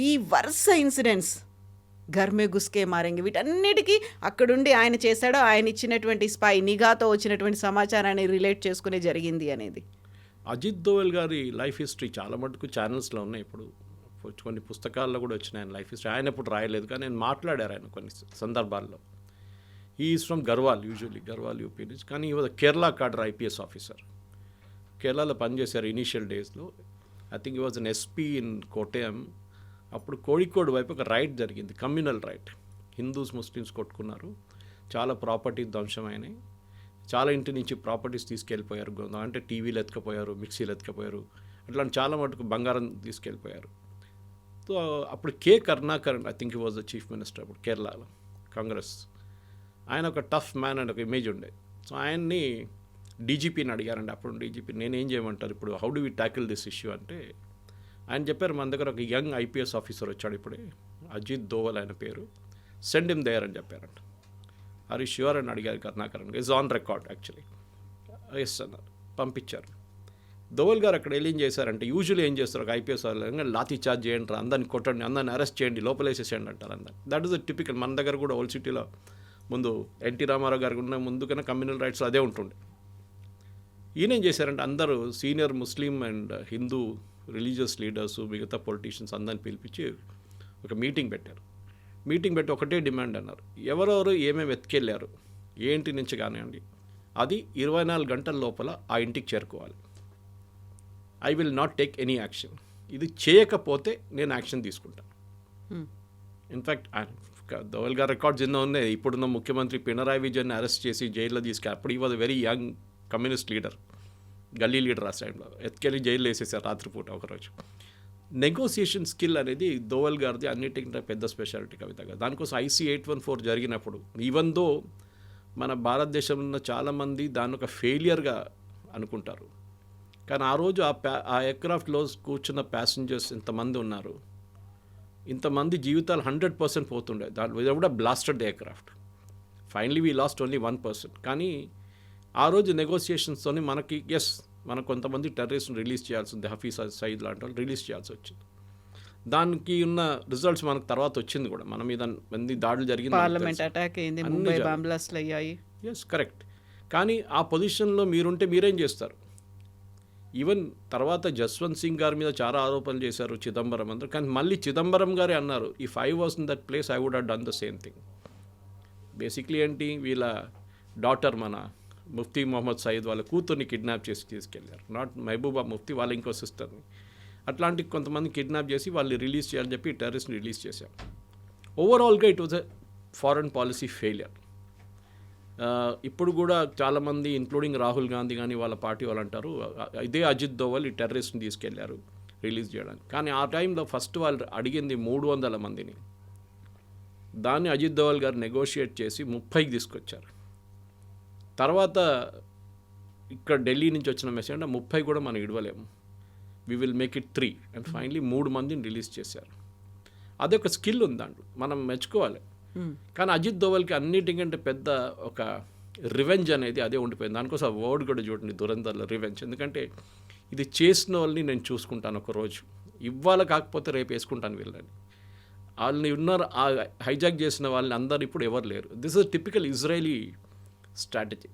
ఈ వరుస ఇన్సిడెంట్స్ ఘర్ మే గుస్కే మారేంగే, వీటన్నిటికీ అక్కడుండి ఆయన చేశాడో, ఆయన ఇచ్చినటువంటి స్పై నిఘాతో వచ్చినటువంటి సమాచారాన్ని రిలేట్ చేసుకునే జరిగింది అనేది. అజిత్ దోవల్ గారి లైఫ్ హిస్టరీ చాలా మటుకు ఛానల్స్లో ఉన్నాయి. ఇప్పుడు కొన్ని పుస్తకాల్లో కూడా వచ్చినాయి ఆయన లైఫ్ హిస్టరీ. ఆయన ఇప్పుడు రాయలేదు కానీ నేను మాట్లాడారు ఆయన కొన్ని సందర్భాల్లో. ఈ is from Garhwal, usually Garhwal UP నుంచి. కానీ he was Kerala cadre IPS officer. కేరళలో పనిచేశారు ఇనీషియల్ డేస్లో. ఐ థింక్ ఈ was an SP in Kottayam. అప్పుడు కోഴിకోడ్ వైపు ఒక రైట్ జరిగింది, కమ్యూనల్ రైట్. హిందూస్ ముస్లిమ్స్ కొట్టుకున్నారు, చాలా ప్రాపర్టీ ధ్వంసమైనాయి, చాలా ఇంటి నుంచి ప్రాపర్టీస్ తీసుకెళ్ళిపోయారు. అంటే టీవీలు ఎత్తుకపోయారు, మిక్సీలు ఎత్తుకపోయారు, అట్లాంటి చాలా మటుకు బంగారం తీసుకెళ్ళిపోయారు. సో అప్పుడు K Karunakaran, I think he was the chief minister అప్పుడు కేరళలో, కాంగ్రెస్. ఆయన ఒక టఫ్ మ్యాన్ అండ్ ఒక ఇమేజ్ ఉండే. సో ఆయన్ని డీజీపీని అడిగారండి. అప్పుడు డీజీపీ నేనేం చేయమంటారు ఇప్పుడు, how do we tackle this issue అంటే ఆయన చెప్పారు, మన దగ్గర ఒక యంగ్ ఐపీఎస్ ఆఫీసర్ వచ్చాడు ఇప్పుడే, అజిత్ దోవల్ ఆయన పేరు, సెండ్ హిమ్ దేర్ అని చెప్పారంట. ఆర్ యు ష్యూర్ అని అడిగారు Karunakaran. Is on record actually. Yes అన్నారు, పంపించారు. దోవల్ గారు అక్కడ ఏం చేశారంటే, యూజువల్లీ ఏం చేస్తారు ఒక ఐపీఎస్ వాళ్ళు, లాఠీ చార్జ్ చేయండి, అందరిని కొట్టండి, అందరిని అరెస్ట్ చేయండి, లోపలేసేసేయండి అంటారు అందరు. That is the typical. మన దగ్గర కూడా ఓల్డ్ సిటీలో ముందు ఎన్టీ రామారావు గారికి ఉన్న ముందు కన్నా కమ్యూనల్ రైట్స్ అదే ఉంటుండే. ఈయన ఏం చేశారంటే, అందరూ senior Muslim and Hindu religious leaders, మిగతా పొలిటీషియన్స్ అందరిని పిలిపించి ఒక మీటింగ్ పెట్టారు. మీటింగ్ పెట్టి ఒకటే డిమాండ్ అన్నారు, ఎవరెవరు ఏమేమి ఎత్తుకెళ్ళారు, ఏ ఇంటి నుంచి కానివ్వండి, అది 24 గంటల లోపల ఆ ఇంటికి చేరుకోవాలి. I will not take any action. ఇది చేయకపోతే నేను యాక్షన్ తీసుకుంటాను. ఇన్ఫ్యాక్ట్ దోవల్ గారు రికార్డ్స్ ఎన్నో ఉన్నాయి. ఇప్పుడున్న ముఖ్యమంత్రి పినరాయి విజయన్ని అరెస్ట్ చేసి జైల్లో తీసుకెళ్ళి, అప్పుడు he was very young communist leader, గల్లీ లీడర్ ఆ టైంలో, ఎత్తుకెళ్ళి జైలు వేసేసారు రాత్రిపూట ఒకరోజు. నెగోసియేషన్ స్కిల్ అనేది దోవల్ గారిది అన్నిటికంటే పెద్ద స్పెషాలిటీ కవితగా. దానికోసం IC 814 జరిగినప్పుడు, ఈవెన్ దో మన భారతదేశంలో ఉన్న చాలామంది దాన్ని ఒక ఫెయిలియర్గా అనుకుంటారు, కానీ ఆ రోజు ఆ ఎయిర్క్రాఫ్ట్లో కూర్చున్న ప్యాసింజర్స్ ఇంతమంది ఉన్నారు, ఇంతమంది జీవితాలు 100% పోతుండే. దాంట్లో కూడా blasted aircraft. Finally we last only 1%. కానీ ఆ రోజు నెగోసియేషన్స్తోనే మనకి మనకు కొంతమంది టెర్రరిస్ట్ని రిలీజ్ చేయాల్సి ఉంది, హఫీజ్ సయీద్ లాంటి వాళ్ళు రిలీజ్ చేయాల్సి వచ్చింది. దానికి ఉన్న రిజల్ట్స్ మనకు తర్వాత వచ్చింది కూడా. మన మీద మంది దాడులు జరిగింది, పార్లమెంట్ అటాక్ అయింది, ముంబై బాంబ్ బ్లాస్ట్లు అయ్యాయి. కరెక్ట్. కానీ ఆ పొజిషన్లో మీరుంటే మీరేం చేస్తారు? ఈవెన్ తర్వాత జస్వంత్ సింగ్ గారి మీద చాలా ఆరోపణలు చేశారు, చిదంబరం అందరూ. కానీ మళ్ళీ చిదంబరం గారే అన్నారు, if I was in that place I would have done the same thing. Basically ఏంటి, వీళ్ళ డాటర్ మన ముఫ్తీ మొహమ్మద్ సయీద్ వాళ్ళ కూతుర్ని కిడ్నాప్ చేసి తీసుకెళ్లారు. నాట్ మహబూబా ముఫ్తీ, వాళ్ళ ఇంకో సిస్టర్ని. అట్లాంటి కొంతమంది కిడ్నాప్ చేసి వాళ్ళు రిలీజ్ చేయాలని చెప్పి టెర్రరిస్ట్ని రిలీజ్ చేశారు. ఓవరాల్గా it was a foreign policy failure. ఇప్పుడు కూడా చాలామంది ఇంక్లూడింగ్ రాహుల్ గాంధీ కానీ వాళ్ళ పార్టీ వాళ్ళు అంటారు, ఇదే అజిత్ దోవల్ ఈ టెర్రరిస్ట్ని తీసుకెళ్లారు రిలీజ్ చేయడానికి. కానీ ఆ టైంలో ఫస్ట్ వాళ్ళు అడిగింది 300 మందిని. దాన్ని అజిత్ దోవల్ గారు నెగోషియేట్ చేసి 30కి తీసుకొచ్చారు. తర్వాత ఇక్కడ ఢిల్లీ నుంచి వచ్చిన మెసేజ్ అంటే 30 కూడా మనం ఇడవలేము, we will make it 3. And finally 3 మందిని రిలీజ్ చేశారు. అదొక స్కిల్ ఉంది దాంట్లో, మనం మెచ్చుకోవాలి. కానీ అజిత్ దోవల్కి అన్నిటికంటే పెద్ద ఒక రివెంజ్ అనేది అదే ఉండిపోయింది. దానికోసం ఆ వర్డ్ కూడా చూడండి, దురంధర్లో రివెంజ్. ఎందుకంటే ఇది చేసిన వాళ్ళని నేను చూసుకుంటాను ఒకరోజు, ఇవాళ కాకపోతే రేపు వేసుకుంటాను వీళ్ళని. వాళ్ళని ఉన్నారు హైజాక్ చేసిన వాళ్ళని అందరు ఇప్పుడు ఎవరు లేరు. This is typical Israeli strategy.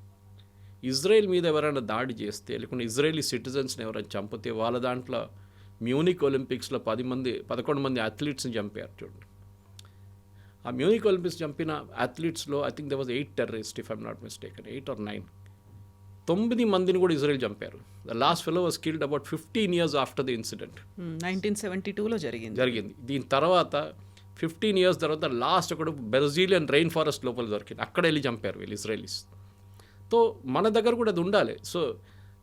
Israel మీద ఎవరైనా దాడి చేస్తే లేకుంటే ఇజ్రాయలీ సిటిజన్స్ని ఎవరైనా చంపితే వాళ్ళ దాంట్లో మ్యూనిక్ ఒలింపిక్స్లో 11 మంది అథ్లీట్స్ని చంపారు చూడండి. ఆ మ్యూనిక్ ఒలింపిక్స్ చంపిన అథ్లీట్స్లో I think they was 8 terrorist if I'm not mistaken, 8 or 9. 9 మందిని కూడా ఇజ్రాయెల్ చంపారు. The last fellow was killed about 15 years after the incident. 1972లో జరిగింది. దీని తర్వాత 15 years తర్వాత లాస్ట్ ఒకడు బ్రెజిలియన్ రెయిన్ ఫారెస్ట్ లోపల దొరికింది. అక్కడ వెళ్ళి చంపారు వీళ్ళు ఇజ్రాయలీస్. సో మన దగ్గర కూడా అది ఉండాలి. సో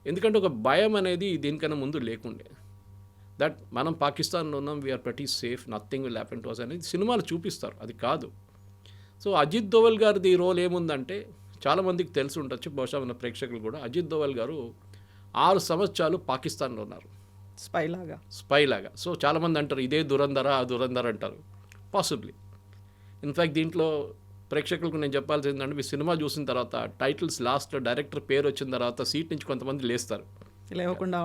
ఎందుకంటే ఒక భయం అనేది దీనికన్నా ముందు లేకుండే. దట్ మనం పాకిస్తాన్లో ఉన్నాం, we're pretty safe, nothing will happen to us అనేది సినిమాలు చూపిస్తారు, అది కాదు. సో అజిత్ దోవల్ గారిది రోల్ ఏముందంటే చాలామందికి తెలిసి ఉండొచ్చు, బహుశా మన ప్రేక్షకులు కూడా. అజిత్ దోవల్ గారు 6 సంవత్సరాలు పాకిస్తాన్లో ఉన్నారు స్పై లాగా. సో చాలామంది అంటారు ఇదే దురంధర ఆ దురంధర అంటారు. పాసిబ్లీ. ఇన్ఫ్యాక్ట్ దీంట్లో ప్రేక్షకులకు నేను చెప్పాల్సింది ఏంటంటే, మీ సినిమా చూసిన తర్వాత టైటిల్స్ లాస్ట్లో డైరెక్టర్ పేరు వచ్చిన తర్వాత సీట్ నుంచి కొంతమంది లేస్తారు, లేవకుండా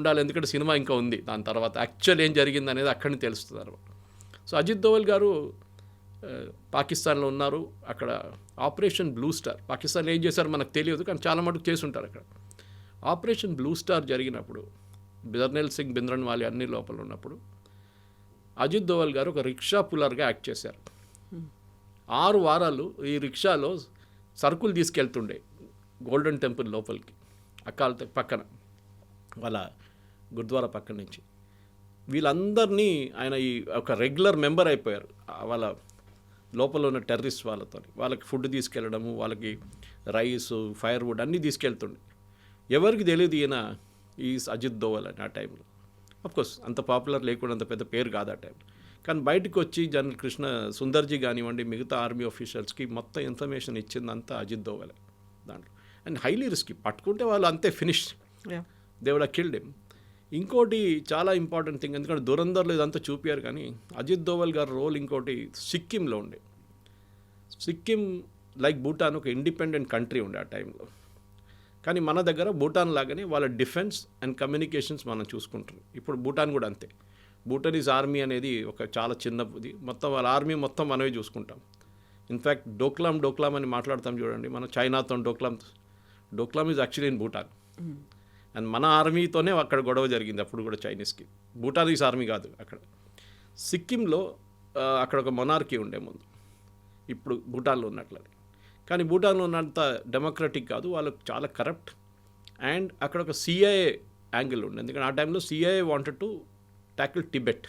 ఉండాలి. ఎందుకంటే సినిమా ఇంకా ఉంది. దాని తర్వాత యాక్చువల్ ఏం జరిగింది అనేది అక్కడిని తెలుస్తుంది అనమాట. సో అజిత్ దోవల్ గారు పాకిస్తాన్లో ఉన్నారు. అక్కడ ఆపరేషన్ బ్లూ స్టార్, పాకిస్తాన్లో ఏం చేశారో మనకు తెలియదు, కానీ చాలా మటుకు చేసి ఉంటారు అక్కడ. ఆపరేషన్ బ్లూ స్టార్ జరిగినప్పుడు జర్నల్ సింగ్ భింద్రన్వాలే అన్ని లోపల ఉన్నప్పుడు అజిత్ దోవల్ గారు ఒక రిక్షా పుల్లర్గా యాక్ట్ చేశారు. 6 వారాలు ఈ రిక్షాలో సరుకులు తీసుకెళ్తుండే గోల్డెన్ టెంపుల్ లోపలికి, అకాల్ పక్కన వాళ్ళ గురుద్వారా పక్కన నుంచి. వీళ్ళందరినీ ఆయన ఈ ఒక రెగ్యులర్ మెంబర్ అయిపోయారు. వాళ్ళ లోపల ఉన్న టెర్రరిస్ట్ వాళ్ళకి ఫుడ్ తీసుకెళ్ళడము, వాళ్ళకి రైస్, ఫైర్వుడ్ అన్నీ తీసుకెళ్తుండే. ఎవరికి తెలియదు ఈయన ఈ అజిత్ దోవల్ అని ఆ టైంలో. అఫ్కోర్స్ అంత పాపులర్ లేకుండా, అంత పెద్ద పేరు కాదు ఆ టైంలో. కానీ బయటకు వచ్చి జనరల్ కృష్ణ సుందర్జీ కానివ్వండి, మిగతా ఆర్మీ ఆఫీషియల్స్కి మొత్తం ఇన్ఫర్మేషన్ ఇచ్చిందంతా అజిత్ దోవలే దాంట్లో. అండ్ హైలీ రిస్కీ, పట్టుకుంటే వాళ్ళు అంతే finish, they would have killed him. ఇంకోటి చాలా ఇంపార్టెంట్ థింగ్, ఎందుకంటే దురంధర్లో ఇదంతా చూపారు, కానీ అజిత్ దోవల్ గారి రోల్ ఇంకోటి సిక్కింలో ఉండే. సిక్కిం లైక్ భూటాన్ ఒక ఇండిపెండెంట్ కంట్రీ ఉండే ఆ టైంలో. కానీ మన దగ్గర భూటాన్ లాగానే వాళ్ళ డిఫెన్స్ అండ్ కమ్యూనికేషన్స్ మనం చూసుకుంటాం. ఇప్పుడు భూటాన్ కూడా అంతే. భూటానీస్ ఆర్మీ అనేది ఒక చాలా చిన్నది, మొత్తం వాళ్ళ ఆర్మీ మొత్తం మనమే చూసుకుంటాం. ఇన్ఫ్యాక్ట్ డోక్లాం అని మాట్లాడతాం చూడండి, మన చైనాతో Doklam is actually in Bhutan. And మన ఆర్మీతోనే అక్కడ గొడవ జరిగింది అప్పుడు కూడా చైనీస్కి. భూటానీస్ ఆర్మీ కాదు అక్కడ. సిక్కింలో అక్కడ ఒక మొనార్కీ ఉండే ముందు, ఇప్పుడు భూటాన్లో ఉన్నట్లే. కానీ భూటాన్లో ఉన్నంత డెమోక్రటిక్ కాదు, వాళ్ళకు చాలా కరప్ట్. అండ్ అక్కడ ఒక సిఐఏ యాంగిల్ ఉండే, ఎందుకంటే ఆ టైంలో CIA wanted to tackle Tibet.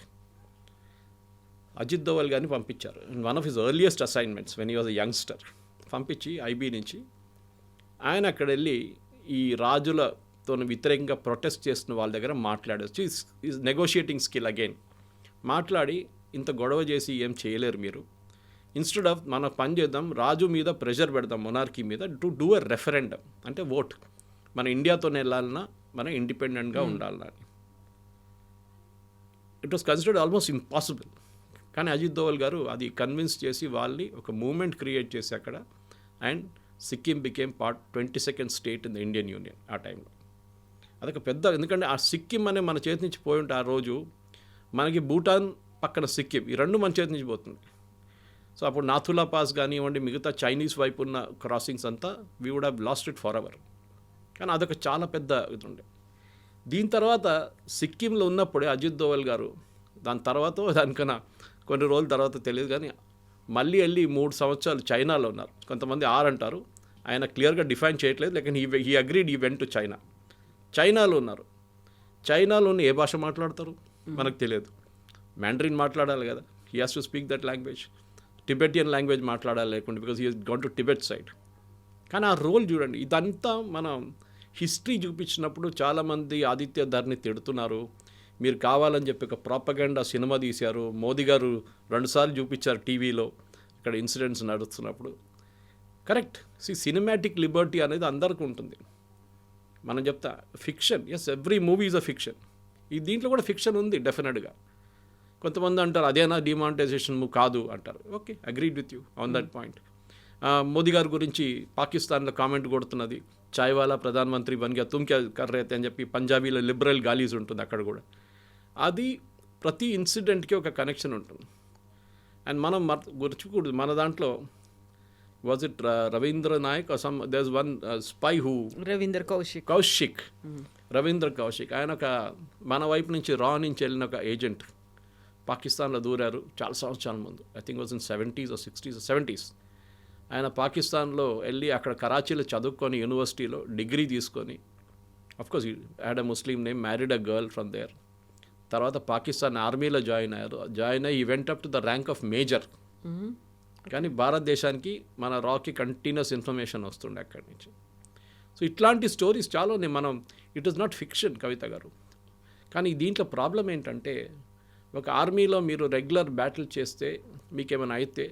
Ajit Doval గారిని పంపించారు. One of his earliest assignments when he was a youngster పంపించి ఐబీ నుంచి ఆయన అక్కడ వెళ్ళి ఈ రాజులతో వ్యతిరేకంగా ప్రొటెస్ట్ చేస్తున్న వాళ్ళ దగ్గర మాట్లాడచ్చు. Is negotiating skill again. మాట్లాడి ఇంత గొడవ చేసి ఏం చేయలేరు మీరు, ఇన్స్టెడ్ ఆఫ్ మనం పని చేద్దాం, రాజు మీద ప్రెషర్ పెడదాం, మొనార్కీ మీద, టు డూ ఎ రెఫరెండం, అంటే ఓట్, మన ఇండియాతోనే వెళ్ళాలన్నా మనం ఇండిపెండెంట్గా ఉండాలన్నా. It was considered almost impossible. కానీ అజిత్ దోవల్ గారు అది కన్విన్స్ చేసి వాళ్ళని ఒక మూమెంట్ క్రియేట్ చేసి అక్కడ, and Sikkim became 22nd state in the Indian union ఆ టైంలో. అదొక పెద్ద, ఎందుకంటే ఆ సిక్కిం అనే మన చేతి నుంచి పోయి ఉంటే ఆ రోజు మనకి భూటాన్ పక్కన సిక్కిం ఈ రెండు మన చేతి నుంచి పోతుంది. సో అప్పుడు నాథులా పాస్ కానివ్వండి, మిగతా చైనీస్ వైపు ఉన్న క్రాసింగ్స్ అంతా we would have lost it forever. కానీ అదొక చాలా పెద్ద ఇది ఉండే. దీని తర్వాత సిక్కింలో ఉన్నప్పుడే అజిత్ దోవల్ గారు, దాని తర్వాత దానికన్నా కొన్ని రోజుల తర్వాత తెలియదు కానీ మళ్ళీ వెళ్ళి 3 సంవత్సరాలు చైనాలో ఉన్నారు. కొంతమంది 6 అంటారు, ఆయన క్లియర్గా డిఫైన్ చేయట్లేదు. లేకపోతే హీ అగ్రీడ్ ఈ వెంట్ టు చైనాలో ఉన్నారు. చైనాలోని ఏ భాష మాట్లాడతారు మనకు తెలియదు. మ్యాండరిన్ మాట్లాడాలి కదా, he has to speak that language. Tibetan language మాట్లాడాలి లేకుంటే, because he has gone to Tibet side. కానీ ఆ రోల్ చూడండి, ఇదంతా మనం హిస్టరీ చూపించినప్పుడు చాలామంది ఆదిత్య ధర్ని తిడుతున్నారు, మీరు కావాలని చెప్పి ఒక ప్రాపగండా సినిమా తీశారు, మోదీ గారు 2 సార్లు చూపించారు టీవీలో ఇక్కడ ఇన్సిడెంట్స్ నడుస్తున్నప్పుడు. కరెక్ట్, సినిమాటిక్ లిబర్టీ అనేది అందరికీ ఉంటుంది. మనం చెప్తా fiction, yes, every movie is a fiction. ఈ దీంట్లో కూడా ఫిక్షన్ ఉంది డెఫినెట్గా. కొంతమంది అంటారు అదేనా డిమానిటైజేషన్ కాదు అంటారు. Okay, agreed with you on that point. Modi గారి గురించి పాకిస్తాన్లో కామెంట్ కొడుతున్నది, చాయ్ వాలా ప్రధానమంత్రి బన్ గయా తుమ్ క్యా కర్ రహే తే అని చెప్పి పంజాబీలో లిబరల్ గాలీస్ ఉంటుంది అక్కడ కూడా. అది ప్రతి ఇన్సిడెంట్కి ఒక కనెక్షన్ ఉంటుంది. అండ్ మనం గుర్చుకూడదు, మన దాంట్లో was it Ravindra Nayak or some there's one spy who Ravinder Kaushik Ravindra Kaushik, ఆయన ఒక మన వైపు నుంచి నుంచి వెళ్ళిన ఒక ఏజెంట్ పాకిస్తాన్లో దూరారు చాలా సంవత్సరాల ముందు. I think was in 70s or 60s or 70s. ఆయన పాకిస్తాన్లో వెళ్ళి అక్కడ కరాచీలో చదువుకొని యూనివర్సిటీలో డిగ్రీ తీసుకొని, of course had a Muslim name, married a girl from there. తర్వాత పాకిస్తాన్ ఆర్మీలో జాయిన్ అయ్యి he went up to the rank of major. కానీ భారతదేశానికి మన రాకి కంటిన్యూస్ ఇన్ఫర్మేషన్ వస్తుండే అక్కడి నుంచి. సో ఇట్లాంటి స్టోరీస్ చాలా ఉన్నాయి. మనం ఇట్ ఈస్ నాట్ ఫిక్షన్ కవిత గారు. కానీ దీంట్లో ప్రాబ్లం ఏంటంటే, ఒక ఆర్మీలో మీరు రెగ్యులర్ బ్యాటిల్ చేస్తే మీకేమైనా అయితే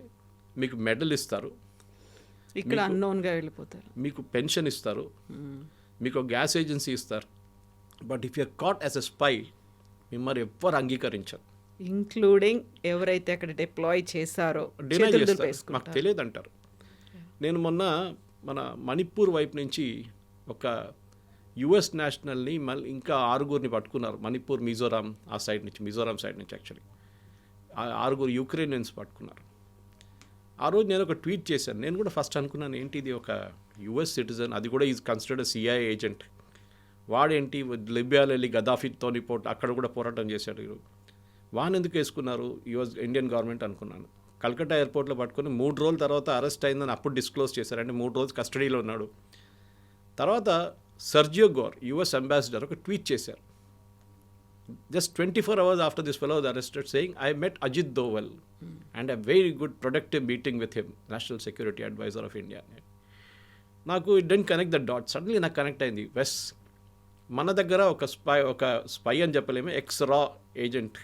మీకు మెడల్ ఇస్తారు, ఇక్కడ అన్నోన్గా వెళ్ళిపోతారు, మీకు పెన్షన్ ఇస్తారు, మీకు గ్యాస్ ఏజెన్సీ ఇస్తారు. But if you caught as a spy మిమ్మల్ని ఎవ్వరు అంగీకరించరు, ఇంక్లూడింగ్ ఎవరైతే అక్కడ డిప్లాయ్ చేశారో డినై చేస్తారు, మాకు తెలియదు అంటారు. నేను మొన్న మన మణిపూర్ వైపు నుంచి ఒక యుఎస్ నేషనల్ని మళ్ళీ ఇంకా 6 పట్టుకున్నారు. మణిపూర్ మిజోరాం ఆ సైడ్ నుంచి, మిజోరాం సైడ్ నుంచి యాక్చువల్లీ 6 యుక్రెయినియన్స్ పట్టుకున్నారు. ఆ రోజు నేను ఒక ట్వీట్ చేశాను. నేను కూడా ఫస్ట్ అనుకున్నాను, ఏంటి ఇది ఒక యుఎస్ సిటిజన్, అది కూడా ఈజ్ కన్సిడర్డ్ సిఐఏ ఏజెంట్, వాడేంటి లిబియాలో వెళ్ళి గదాఫీతో అక్కడ కూడా పోరాటం చేశాడు, వాన్ ఎందుకు వేసుకున్నారు యుఎస్ ఇండియన్ గవర్నమెంట్ అనుకున్నాను. కల్కట్టా ఎయిర్పోర్ట్లో పట్టుకొని 3 రోజుల తర్వాత అరెస్ట్ అయిందని అప్పుడు డిస్క్లోజ్ చేశారు. అంటే 3 రోజులు కస్టడీలో ఉన్నాడు. తర్వాత సర్జియో గోర్ యుఎస్ అంబాసిడర్ ఒక ట్వీట్ చేశారు, just 24 hours after this fellow was arrested, saying, I met Ajit Doval and a very good productive meeting with him, National Security Advisor of India. నాకు it didn't connect the dot. Suddenly నాకు connect అయింది. వెస్ మన దగ్గర ఒక spy అని చెప్పలేము, X రా agent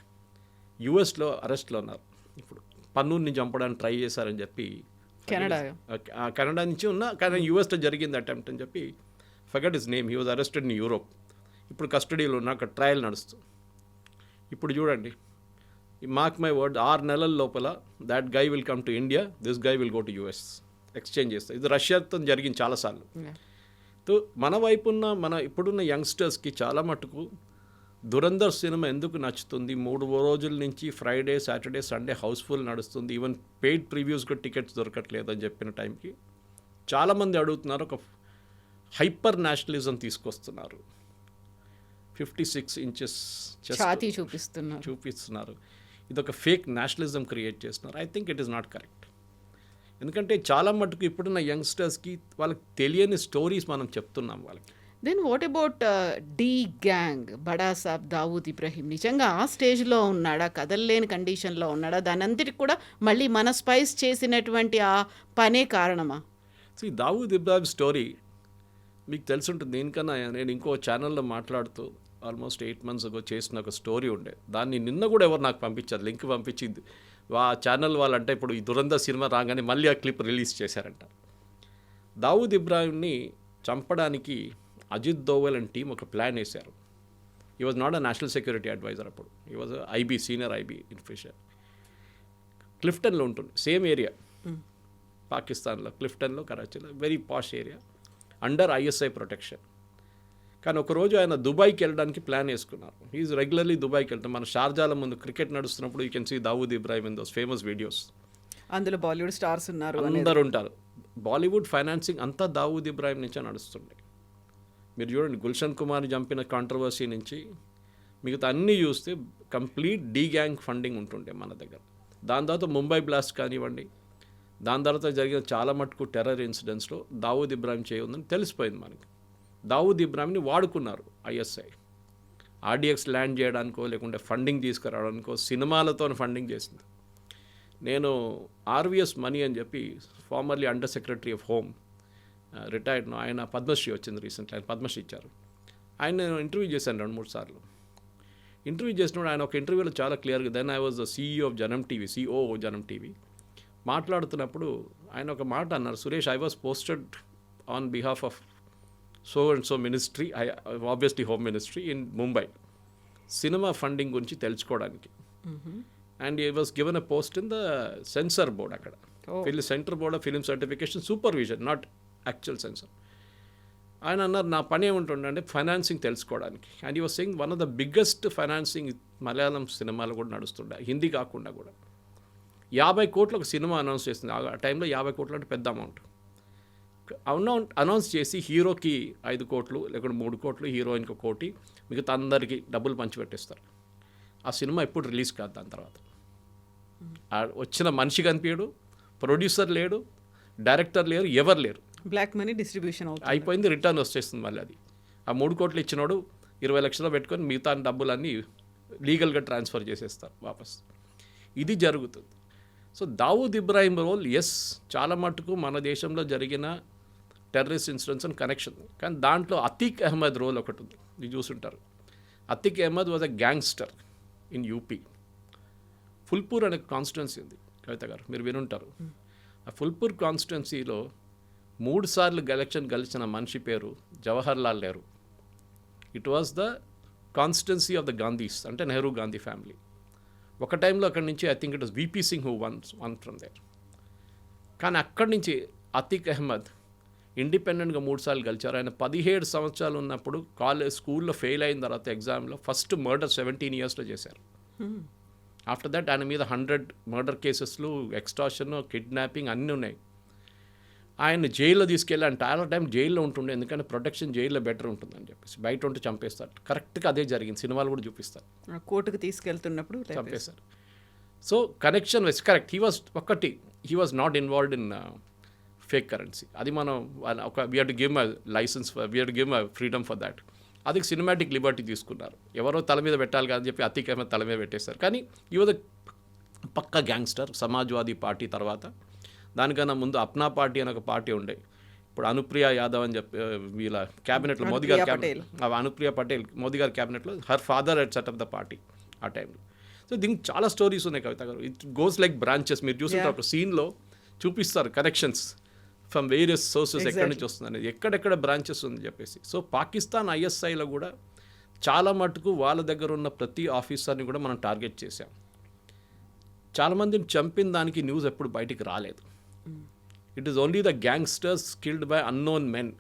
యుఎస్లో అరెస్ట్లో ఉన్నారు. ఇప్పుడు పన్నూర్ని చంపడానికి ట్రై చేశారని చెప్పి కెనడా నుంచి ఉన్న, కానీ యుఎస్లో జరిగింది అటెంప్ట్ అని చెప్పి, forget his name, he was arrested in Europe. ఇప్పుడు కస్టడీలో ఉన్న, అక్కడ ట్రయల్ నడుస్తుంది. ఇప్పుడు చూడండి, మార్క్ మై వర్డ్, 6 నెలల లోపల that guy will come to India, this guy will go to US, exchange చేస్తారు. ఇది రష్యాతో జరిగింది చాలాసార్లు. సో మన వైపున్న మన ఇప్పుడున్న యంగ్స్టర్స్కి చాలా మటుకు దురంధర్ సినిమా ఎందుకు నచ్చుతుంది, 3 రోజుల నుంచి ఫ్రైడే సాటర్డే సండే హౌస్ఫుల్ నడుస్తుంది, ఈవెన్ పెయిడ్ ప్రివ్యూస్గా టికెట్స్ దొరకట్లేదు అని చెప్పిన టైంకి చాలామంది అడుగుతున్నారు, ఒక హైపర్ నేషనలిజం తీసుకొస్తున్నారు, 56 inches ఛాతీ చూపిస్తున్నారు, ఇది ఒక ఫేక్ నేషనలిజం క్రియేట్ చేస్తున్నారు. I think it is not correct. ఎందుకంటే చాలా మటుకు ఇప్పుడున్న యంగ్స్టర్స్కి వాళ్ళకి తెలియని స్టోరీస్ మనం చెప్తున్నాం వాళ్ళకి. Then what about D gang, Bada Saab Dawood Ibrahim నిజంగా ఆ స్టేజ్లో ఉన్నాడా, కదలలేని కండిషన్లో ఉన్నాడా, దాని అంతటికి కూడా మళ్ళీ మన స్పైస్ చేసినటువంటి ఆ పనే కారణమా? సో ఈ దావూద్ ఇబ్రాహిం స్టోరీ మీకు తెలిసి ఉంటుంది. దీనికన్నా నేను ఇంకో ఛానల్లో మాట్లాడుతూ ఆల్మోస్ట్ 8 months ago చేసిన ఒక స్టోరీ ఉండే, దాన్ని నిన్న కూడా ఎవరు నాకు పంపించారు, లింక్ పంపించింది. ఆ ఛానల్ వాళ్ళంటే ఇప్పుడు ఈ దురంధర్ సినిమా రాగానే మళ్ళీ ఆ క్లిప్ రిలీజ్ చేశారంట. దావూద్ ఇబ్రాహింని చంపడానికి అజిత్ దోవల్ అండ్ టీం ఒక ప్లాన్ వేశారు. He was not a national security advisor, అప్పుడు he was IB, senior IB officer. క్లిఫ్టన్లో ఉంటుంది, సేమ్ ఏరియా పాకిస్తాన్లో, క్లిఫ్టన్లో, కరాచీలో, very posh area, under ISI protection. కానీ ఒకరోజు ఆయన దుబాయ్కి వెళ్ళడానికి ప్లాన్ వేసుకున్నారు. ఈజ్ రెగ్యులర్లీ దుబాయ్కి వెళ్తాం. మన షార్జాల ముందు క్రికెట్ నడుస్తున్నప్పుడు you can see Dawood Ibrahim in those famous videos. అందులో బాలీవుడ్ స్టార్స్ ఉన్నారు, అందరు ఉంటారు. బాలీవుడ్ ఫైనాన్సింగ్ అంతా దావూద్ ఇబ్రాహిం నుంచే నడుస్తుండే. మీరు చూడండి, గుల్షన్ కుమార్ని చంపిన కాంట్రవర్సీ నుంచి మిగతా అన్నీ చూస్తే కంప్లీట్ డీ గ్యాంగ్ ఫండింగ్ ఉంటుండే మన దగ్గర. దాని తర్వాత ముంబై బ్లాస్ట్ కానివ్వండి, దాని తర్వాత జరిగిన చాలా మటుకు టెర్రర్ ఇన్సిడెంట్స్లో దావూద్ ఇబ్రాహిం చేయఉందని తెలిసిపోయింది మనకి. దావూద్ ఇబ్రాహింని వాడుకున్నారు ఐఎస్ఐ, ఆర్డిఎక్స్ ల్యాండ్ చేయడానికో లేకుంటే ఫండింగ్ తీసుకురావడానికో, సినిమాలతో ఫండింగ్ చేసింది. నేను ఆర్విఎస్ మనీ అని చెప్పి formerly under secretary of home, retired, ఆయన పద్మశ్రీ వచ్చింది రీసెంట్లీ, ఆయన పద్మశ్రీ ఇచ్చారు. ఆయన నేను ఇంటర్వ్యూ చేశాను 2-3 సార్లు. ఇంటర్వ్యూ చేసినప్పుడు ఆయన ఒక ఇంటర్వ్యూలో చాలా క్లియర్గా, then I was the CEO of Janam TV, CEO Janam TV, మాట్లాడుతున్నప్పుడు ఆయన ఒక మాట అన్నారు, Suresh, I was posted on behalf of so and so ministry, obviously home ministry in Mumbai, cinema funding గురించి తెలుసుకోవడానికి. అండ్ ఈ was given a post in the censor board, అక్కడ centre board of film certification supervision, not actual censor. ఆయన అన్నారు నా పని ఏముంటుండే అంటే ఫైనాన్సింగ్ తెలుసుకోవడానికి. అండ్ ఈ was saying one of the biggest financing Malayalam సినిమాలు కూడా నడుస్తుండే, హిందీ కాకుండా కూడా. 50 కోట్లు ఒక సినిమా అనౌన్స్ చేసింది. ఆ టైంలో 50 కోట్లు అంటే పెద్ద అమౌంట్. అనౌన్స్ చేసి హీరోకి 5 కోట్లు లేకుంటే 3 కోట్లు, హీరోయిన్కి 1 కోటి, మిగతా అందరికీ డబ్బులు పంచిపెట్టేస్తారు. ఆ సినిమా ఎప్పుడు రిలీజ్ కాదు. దాని తర్వాత వచ్చిన మనిషి కనిపించడు, ప్రొడ్యూసర్ లేడు, డైరెక్టర్ లేరు, ఎవరు లేరు. బ్లాక్ మనీ డిస్ట్రిబ్యూషన్ అయిపోయింది, రిటర్న్ వచ్చేస్తుంది మళ్ళీ అది. ఆ 3 కోట్లు ఇచ్చినోడు 20 లక్షలు పెట్టుకొని మిగతా డబ్బులన్నీ లీగల్గా ట్రాన్స్ఫర్ చేసేస్తారు వాపస్. ఇది జరుగుతుంది. సో దావూద్ ఇబ్రాహిం రోల్ చాలా మటుకు మన దేశంలో జరిగిన టెర్రరిస్ట్ ఇన్సిడెంట్స్ అండ్ కనెక్షన్. కానీ దాంట్లో అతీక్ అహ్మద్ రోల్ ఒకటి ఉంది, మీరు చూసుంటారు. Atiq Ahmed was a gangster in UP. Phulpur అనే కాన్స్టిట్యున్సీ ఉంది కవిత గారు, మీరు వినుంటారు. ఆ ఫుల్పూర్ కాన్స్టిట్యున్సీలో 3 సార్లు ఎలక్షన్ గెలిచిన మనిషి పేరు Jawahar Lal Nehru. It was the constituency of the Gandhis, అంటే నెహ్రూ గాంధీ ఫ్యామిలీ. ఒక టైంలో అక్కడి నుంచి I think it was VP Singh who won from there. కానీ అక్కడి నుంచి అతీక్ అహ్మద్ ఇండిపెండెంట్గా 3 సార్లు గెలిచారు. ఆయన 17 సంవత్సరాలు ఉన్నప్పుడు స్కూల్లో ఫెయిల్ అయిన తర్వాత ఎగ్జామ్లో ఫస్ట్ మర్డర్ 17 ఇయర్స్లో చేశారు. ఆఫ్టర్ దట్ ఆయన మీద 100 మర్డర్ కేసెస్లు, ఎక్స్టార్షన్, కిడ్నాపింగ్ అన్నీ ఉన్నాయి. ఆయన జైల్లో తీసుకెళ్ళి ఆయన చాలా టైం జైల్లో ఉంటుండే, ఎందుకంటే ప్రొటెక్షన్ జైల్లో బెటర్ ఉంటుందని చెప్పేసి. బయట ఉంటే చంపేస్తారు. కరెక్ట్గా అదే జరిగింది, సినిమాలు కూడా చూపిస్తారు. కోర్టుకు తీసుకెళ్తున్నప్పుడు చంపేశారు. So connection was correct. He was not involved in fake currency. అది మనం we have to give my licence, we have to give my freedom for that. అది సినిమాటిక్ లిబర్టీ తీసుకున్నారు. ఎవరో తల మీద పెట్టాలి కాదని చెప్పి అతీక్ అహ్మద్ తల మీద పెట్టేశారు. కానీ ఈ వాజ్ పక్కా గ్యాంగ్స్టర్. సమాజ్వాదీ పార్టీ తర్వాత, దానికన్నా ముందు అప్నా పార్టీ అని ఒక పార్టీ ఉండే. ఇప్పుడు అనుప్రియ యాదవ్ అని చెప్పి వీళ్ళ క్యాబినెట్లో మోదీ గారి అనుప్రియ పటేల్ మోదీ గారి క్యాబినెట్లో her father head set up the party ఆ టైంలో. సో దీనికి చాలా స్టోరీస్ ఉన్నాయి కవిత గారు. It goes like branches. మీరు చూస్తుంటారు ఒక సీన్లో చూపిస్తారు కనెక్షన్స్ ఫ్రమ్ వేరియస్ సోర్సెస్, ఎక్కడి నుంచి వస్తుంది అనేది, ఎక్కడెక్కడ బ్రాంచెస్ ఉంది చెప్పేసి. సో పాకిస్తాన్ ఐఎస్ఐలో కూడా చాలా మటుకు వాళ్ళ దగ్గర ఉన్న ప్రతి ఆఫీసర్ని కూడా మనం టార్గెట్ చేశాం. చాలామందిని చంపిన దానికి న్యూస్ ఎప్పుడు బయటికి రాలేదు. It is only the gangsters killed by unknown men.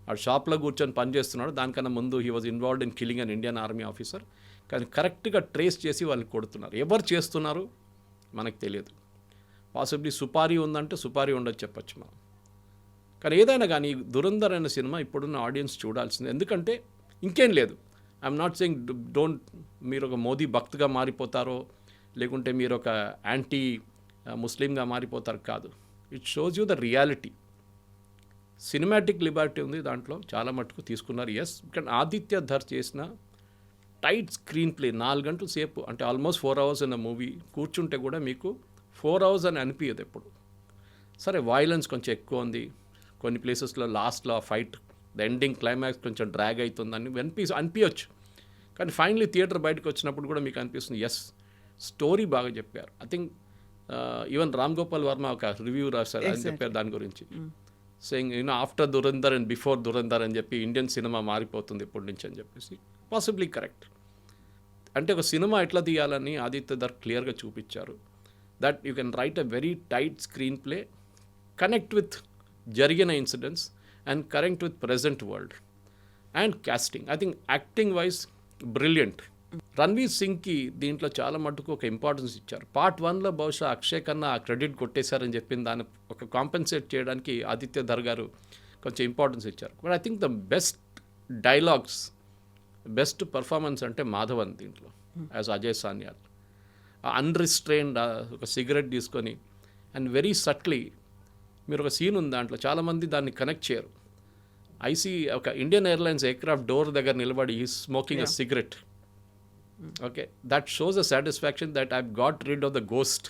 ఆ షాప్లో కూర్చొని పనిచేస్తున్నాడు, దానికన్నా ముందు he was involved in killing an Indian army officer. కానీ కరెక్ట్గా ట్రేస్ చేసి వాళ్ళు కొడుతున్నారు. ఎవరు చేస్తున్నారు మనకు తెలియదు. పాసిబ్లీ సుపారీ ఉందంటే సుపారీ ఉండొచ్చు చెప్పచ్చు మనం. కానీ ఏదైనా కానీ దురంధర్ అనే సినిమా ఇప్పుడున్న ఆడియన్స్ చూడాల్సింది. ఎందుకంటే ఇంకేం లేదు. ఐఎమ్ నాట్ సెయింగ్ డోంట్, మీరు ఒక మోదీ భక్తుగా మారిపోతారో లేకుంటే మీరు ఒక యాంటీ ముస్లింగా మారిపోతారు కాదు. It shows you the reality. Cinematic Liberty ఉంది దాంట్లో, చాలా మటుకు తీసుకున్నారు. కానీ ఆదిత్య ధర్ చేసిన టైట్ స్క్రీన్ ప్లే, 4 గంటల సేపు, అంటే ఆల్మోస్ట్ 4 hours ఇన్ మూవీ కూర్చుంటే కూడా మీకు 4 hours అని అనిపించదు ఎప్పుడు. సరే వైలెన్స్ కొంచెం ఎక్కువ ఉంది, కొన్ని ప్లేసెస్లో లాస్ట్లో ఆ ఫైట్, ద ఎండింగ్ క్లైమాక్స్ కొంచెం డ్రాగ్ అవుతుందని అనిపించవచ్చు. కానీ ఫైనలీ థియేటర్ బయటకు వచ్చినప్పుడు కూడా మీకు అనిపిస్తుంది స్టోరీ బాగా చెప్పారు. I think even Ram Gopal Varma ఒక రివ్యూ రాశారు, ఆయన చెప్పారు దాని గురించి. Saying after Dhurandhar and before Dhurandhar అని చెప్పి ఇండియన్ సినిమా మారిపోతుంది ఇప్పటి నుంచి అని చెప్పేసి. Possibly correct. అంటే ఒక సినిమా ఎట్లా తీయాలని ఆదిత్య ధర్ క్లియర్గా చూపించారు. That you can write a very tight screenplay, connect with జరిగిన incidents and connect with present world. And casting, I think acting wise brilliant. Ranveer సింగ్కి దీంట్లో చాలా మటుకు ఒక ఇంపార్టెన్స్ ఇచ్చారు. పార్ట్ 1లో బహుశా అక్షయ్ కన్నా ఆ క్రెడిట్ కొట్టేశారని చెప్పిన దాన్ని ఒక కాంపెన్సేట్ చేయడానికి ఆదిత్య ధర్ గారు కొంచెం ఇంపార్టెన్స్ ఇచ్చారు. But I think the best dialogues, best performance అంటే మాధవన్ దీంట్లో యాజ్ అజయ్ సాన్యాల్. అన్రిస్ట్రైన్డ్ ఒక సిగరెట్ తీసుకొని అండ్ వెరీ సట్లీ, మీరు ఒక సీన్ ఉంది దాంట్లో, చాలామంది దాన్ని కనెక్ట్ చేయరు. ఒక ఇండియన్ ఎయిర్లైన్స్ ఎయిర్క్రాఫ్ట్ డోర్ దగ్గర నిలబడి ఈ smoking a cigarette. Okay, that shows a satisfaction that I got rid of the ghost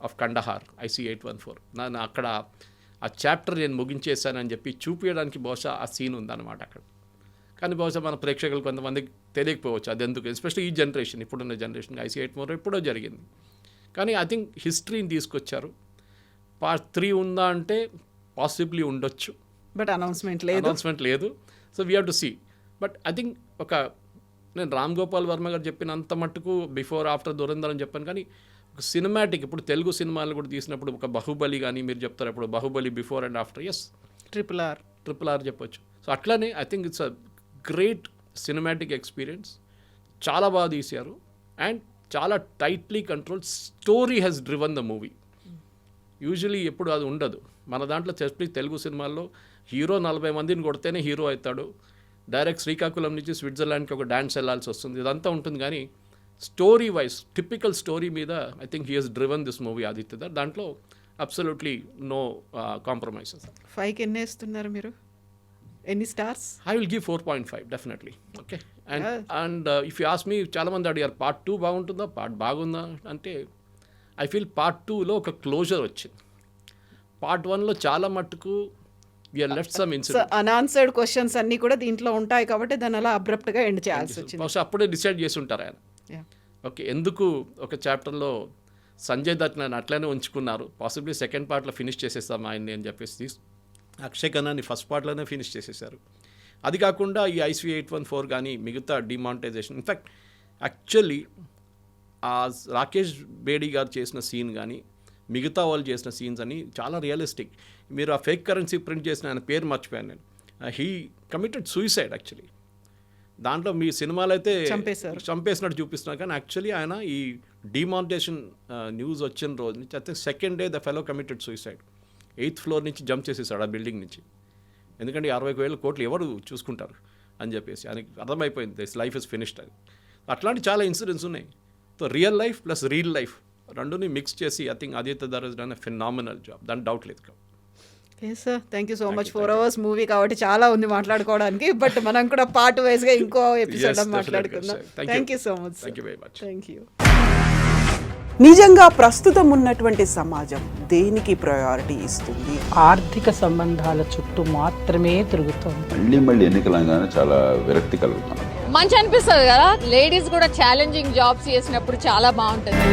of Kandahar IC-814. నేను అక్కడ ఆ చాప్టర్ నేను ముగించేశానని చెప్పి చూపించడానికి బహుశా ఆ సీన్ ఉందన్నమాట అక్కడ. కానీ బహుశా మన ప్రేక్షకులు కొంతమందికి తెలియకపోవచ్చు అది ఎందుకు, ఎస్పెషల్లీ ఈ జనరేషన్, ఇప్పుడున్న జనరేషన్. IC-814 ఎప్పుడో జరిగింది. కానీ ఐ థింక్ హిస్టరీని తీసుకొచ్చారు. పార్ట్ 3 ఉందా అంటే పాసిబ్లీ ఉండొచ్చు, బట్ అనౌన్స్మెంట్ లేదు. So we have to see. But I think నేను రామ్ గోపాల్ వర్మ గారు చెప్పినంత మట్టుకు బిఫోర్ ఆఫ్టర్ దురంధర్ అని చెప్పాను. కానీ ఒక సినిమాటిక్, ఇప్పుడు తెలుగు సినిమాలు కూడా తీసినప్పుడు ఒక బాహుబలి కానీ మీరు చెప్తారు, ఇప్పుడు Baahubali before and after. Triple R చెప్పొచ్చు. సో అట్లానే I think it's a great cinematic experience. చాలా బాగా తీశారు అండ్ చాలా tightly control story has driven the movie. Usually ఎప్పుడు అది ఉండదు మన దాంట్లో. ఎస్పెషల్లీ తెలుగు సినిమాల్లో హీరో 40 మందిని కొడితేనే హీరో అవుతాడు, డైరెక్ట్ శ్రీకాకుళం నుంచి స్విట్జర్లాండ్కి ఒక డాన్స్ వెళ్ళాల్సి వస్తుంది, ఇదంతా ఉంటుంది. కానీ స్టోరీ వైజ్ టిపికల్ స్టోరీ మీద I think he has driven this movie Aditya. దాంట్లో అబ్సల్యూట్లీ నో కాంప్రమైజెస్. 5కి ఎన్ని వేస్తున్నారు మీరు, ఎన్ని stars? I will give 4.5 definitely. Okay. And if you ask me, చాలామంది అడిగారు పార్ట్ 2 బాగుంటుందా, పార్ట్ బాగుందా అంటే ఐ ఫీల్ పార్ట్ 2లో ఒక క్లోజర్ వచ్చింది. పార్ట్ 1లో చాలా మట్టుకు we're left some incident, unanswered questions అన్నీ కూడా దీంట్లో ఉంటాయి కాబట్టి దాన్ని అలా అబ్రప్ట్గా ఎండ్ చేయాల్సి వచ్చింది. బహుశా అప్పుడే డిసైడ్ చేసి ఉంటారు ఆయన. ఓకే, ఎందుకు ఒక చాప్టర్లో సంజయ్ దత్ నన్ను అట్లనే ఉంచుకున్నారు, పాసిబ్లీ సెకండ్ పార్ట్లో ఫినిష్ చేసేస్తాం ఆయన్ని అని చెప్పేసి అక్షయ్ ఖన్నాని ఫస్ట్ పార్ట్లోనే ఫినిష్ చేసేసారు. అది కాకుండా ఈ ICV 814 కానీ మిగతా డిమానిటైజేషన్, ఇన్ఫ్యాక్ట్ యాక్చువల్లీ ఆ రాకేష్ బేడీ గారు చేసిన సీన్ కానీ మిగతా వాళ్ళు చేసిన సీన్స్ అని చాలా రియలిస్టిక్. మీరు ఆ ఫేక్ కరెన్సీ ప్రింట్ చేసిన ఆయన పేరు మర్చిపోయాను నేను. He committed suicide actually. దాంట్లో మీ సినిమాలో అయితే చంపేసినట్టు చూపిస్తున్నారు, కానీ యాక్చువల్లీ ఆయన ఈ డిమానిటైజేషన్ న్యూస్ వచ్చిన రోజు నుంచి అయితే second day the fellow committed suicide. 8th floor నుంచి జంప్ చేసేసాడు ఆ బిల్డింగ్ నుంచి. ఎందుకంటే 60,000 కోట్లు ఎవరు చూసుకుంటారు అని చెప్పేసి ఆయనకి అర్థమైపోయింది, దిస్ లైఫ్ ఇస్ ఫినిష్డ్ అని. అట్లాంటి చాలా ఇన్సిడెంట్స్ ఉన్నాయి. So real life plus real life రెండుని మిక్స్ చేసి I think Aditya Dhar is done a phenomenal job, దాని డౌట్ లేదు. Yes sir, thank you so much. 4 hours movie కాబట్టి చాలా ఉంది మాట్లాడుకోవడానికి, బట్ మనం కూడా పార్ట్ వైజ్గా ఇంకో ఎపిసోడ్ మాట్లాడుకుందాం. Thank you so much. Thank you very much. Thank you. నిజంగా ప్రస్తుతం ఉన్నటువంటి సమాజం దేనికి ప్రయారిటీ ఇస్తుంది? ఆర్థిక సంబంధాల చుట్టూ మాత్రమే తిరుగుతోంది. మళ్ళీ ఎన్నికలంగానే చాలా విరక్తి కలుగుతాను. మంచి అనిపిస్తుంది కదా, లేడీస్ కూడా ఛాలెంజింగ్ జాబ్స్ చేసినప్పుడు చాలా బాగుంటుంది.